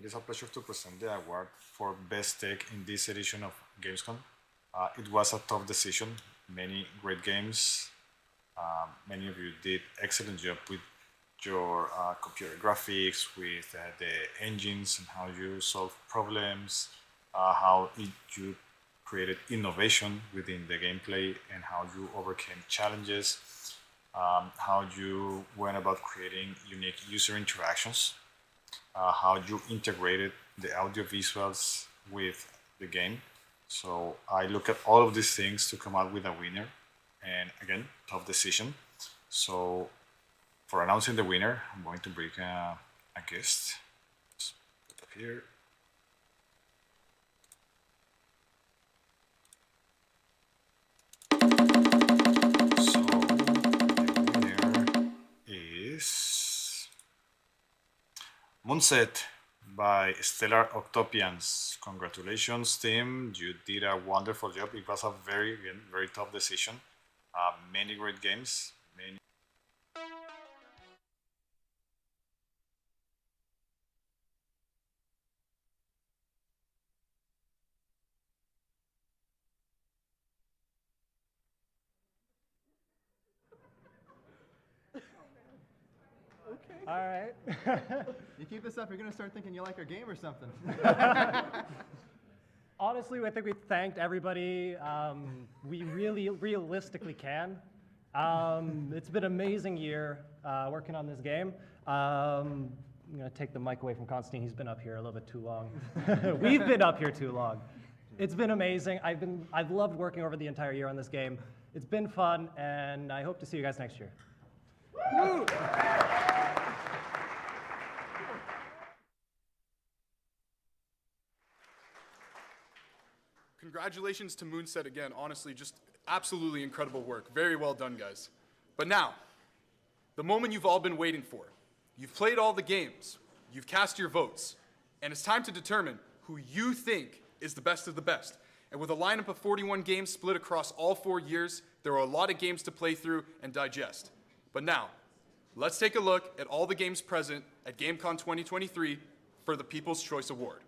It is a pleasure to present the award for Best Tech in this edition of GamesCon. It was a tough decision, many great games. Many of you did excellent job with your computer graphics, with the engines and how you solve problems, you created innovation within the gameplay and how you overcame challenges, how you went about creating unique user interactions, how you integrated the audio visuals with the game. So I look at all of these things to come out with a winner. And again, tough decision. So for announcing the winner, I'm going to bring a guest. Just put up here. So the winner is Moonset by Stellar Octopians. Congratulations, team. You did a wonderful job. It was a very tough decision. Many great games. All right. You keep this up, you're going to start thinking you like our game or something. Honestly, I think we thanked everybody we really realistically can. It's been an amazing year working on this game. I'm going to take the mic away from Constantine. He's been up here a little bit too long. We've been up here too long. It's been amazing. I've loved working over the entire year on this game. It's been fun, and I hope to see you guys next year. Woo! Congratulations to Moonset again. Honestly, just absolutely incredible work. Very well done, guys. But now, the moment you've all been waiting for. You've played all the games. You've cast your votes. And it's time to determine who you think is the best of the best. And with a lineup of 41 games split across all 4 years, there are a lot of games to play through and digest. But now, let's take a look at all the games present at GameCon 2023 for the People's Choice Award.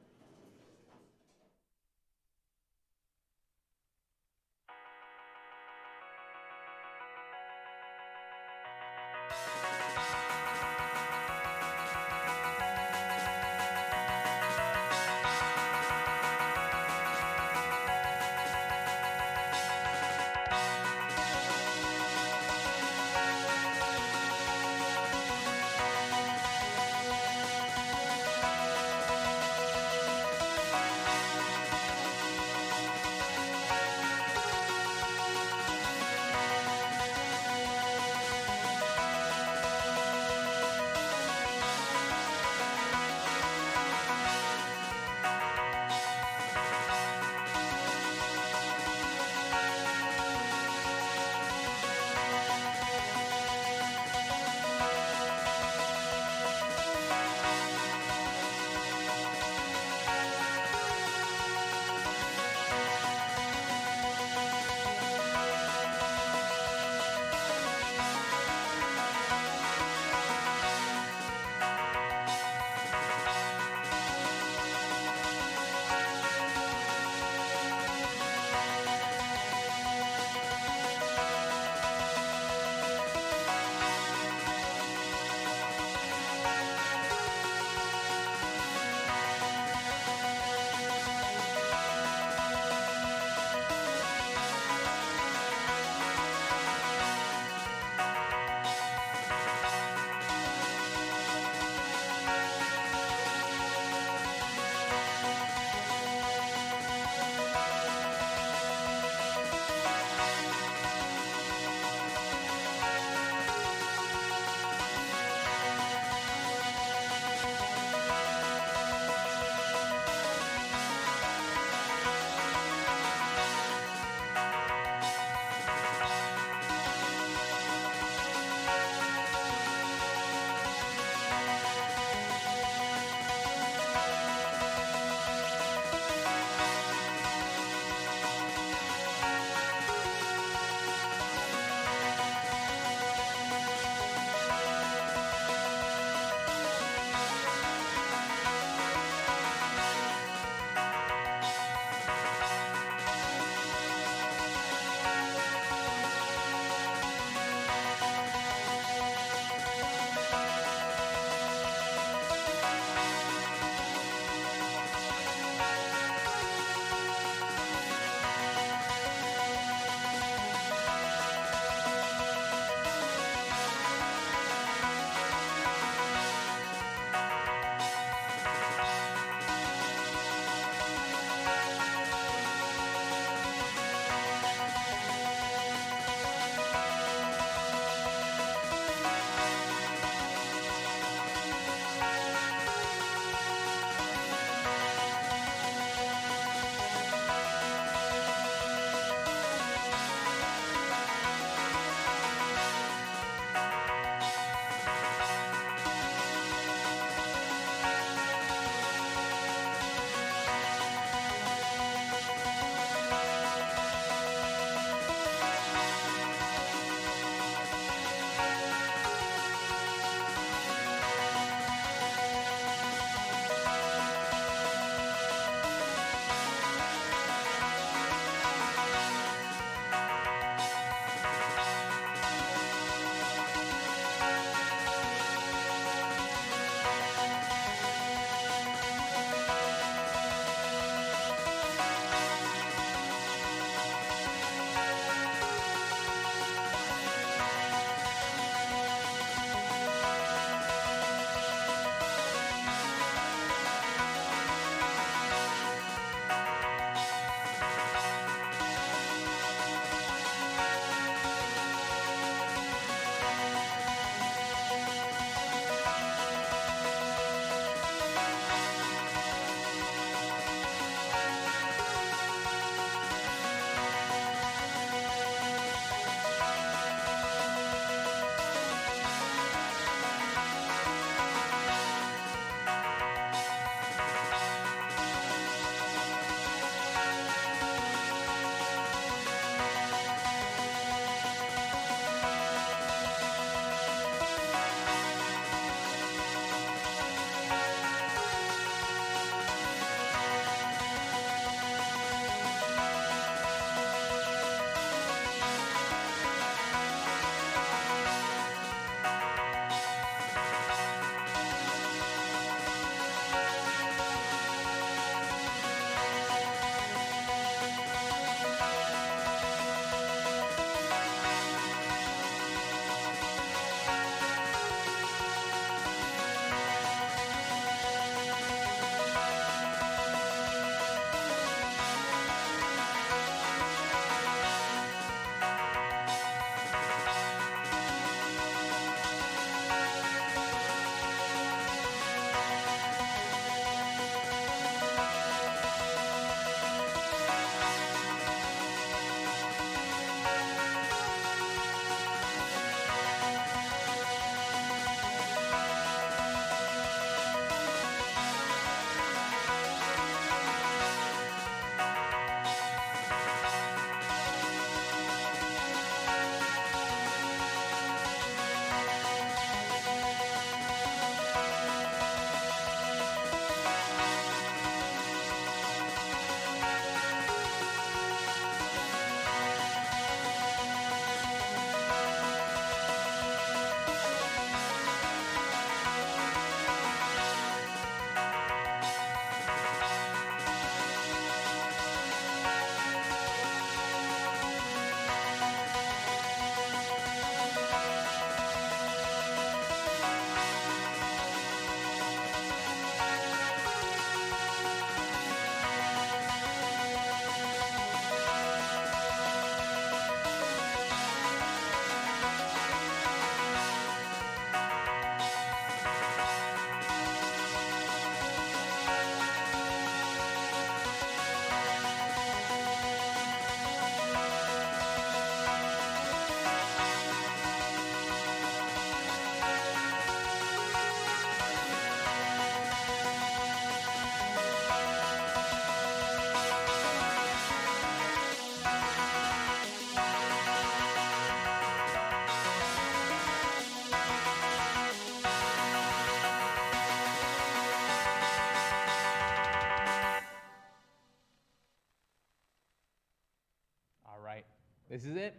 This is it.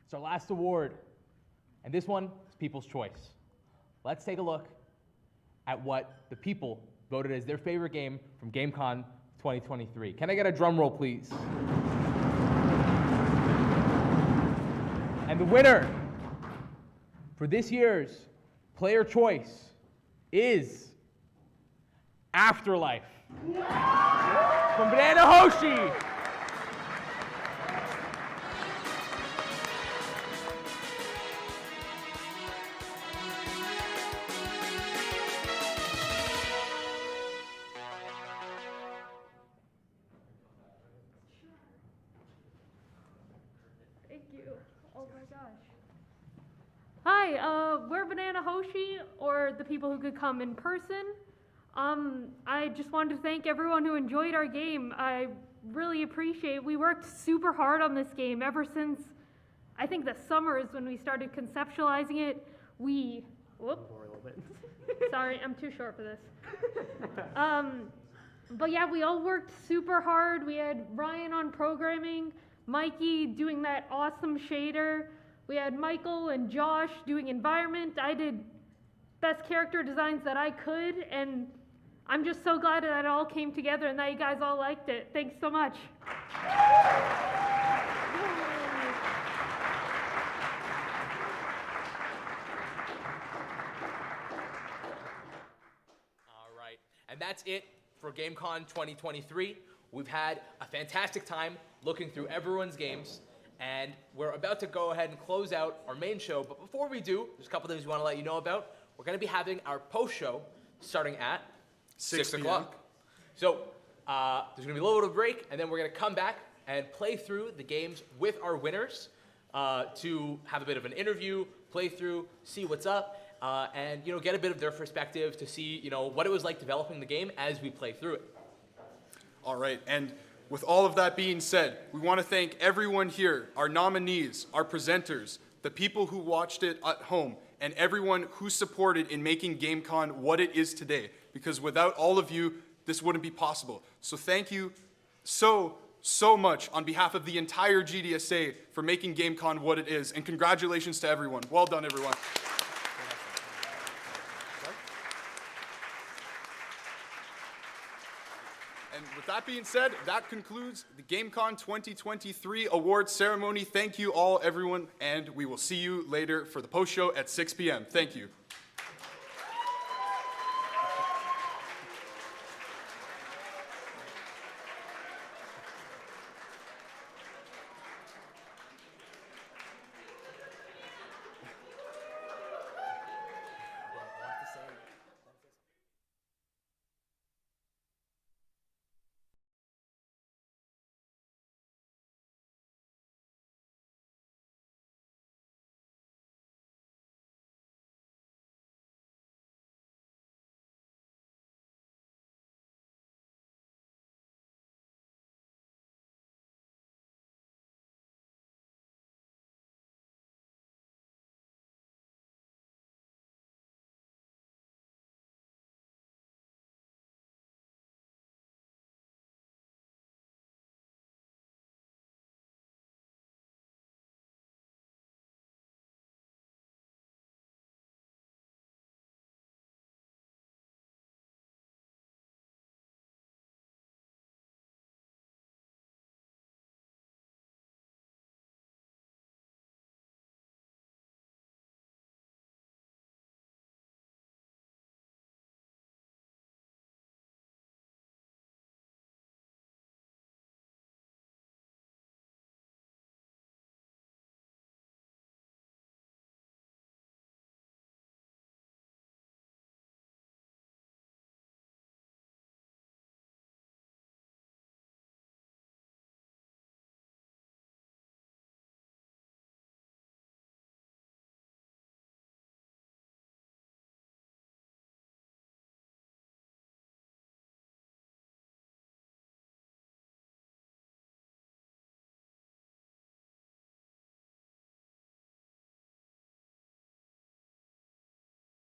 It's our last award. And this one is People's Choice. Let's take a look at what the people voted as their favorite game from GameCon 2023. Can I get a drum roll, please? And the winner for this year's player choice is Afterlife from Banana Hoshi. Thank you. Oh my gosh. Hi, we're Banana Hoshi, or the people who could come in person. I just wanted to thank everyone who enjoyed our game. I really appreciate it. We worked super hard on this game ever since, I think the summer is when we started conceptualizing it. Sorry, I'm too short for this. But yeah, we all worked super hard. We had Ryan on programming, Mikey doing that awesome shader. We had Michael and Josh doing environment. I did best character designs that I could, and I'm just so glad that it all came together and that you guys all liked it. Thanks so much. All right, and that's it for GameCon 2023. We've had a fantastic time looking through everyone's games, and we're about to go ahead and close out our main show. But before we do, there's a couple things we want to let you know about. We're going to be having our post show starting at 6 o'clock. So there's going to be a little bit of a break, and then we're going to come back and play through the games with our winners to have a bit of an interview, play through, see what's up, and get a bit of their perspective to see what it was like developing the game as we play through it. All right, and with all of that being said, we want to thank everyone here, our nominees, our presenters, the people who watched it at home, and everyone who supported in making GameCon what it is today. Because without all of you, this wouldn't be possible. So thank you so much on behalf of the entire GDSA for making GameCon what it is. And congratulations to everyone. Well done, everyone. And with that being said, that concludes the GameCon 2023 awards ceremony. Thank you all, everyone, and we will see you later for the post show at 6 p.m. Thank you.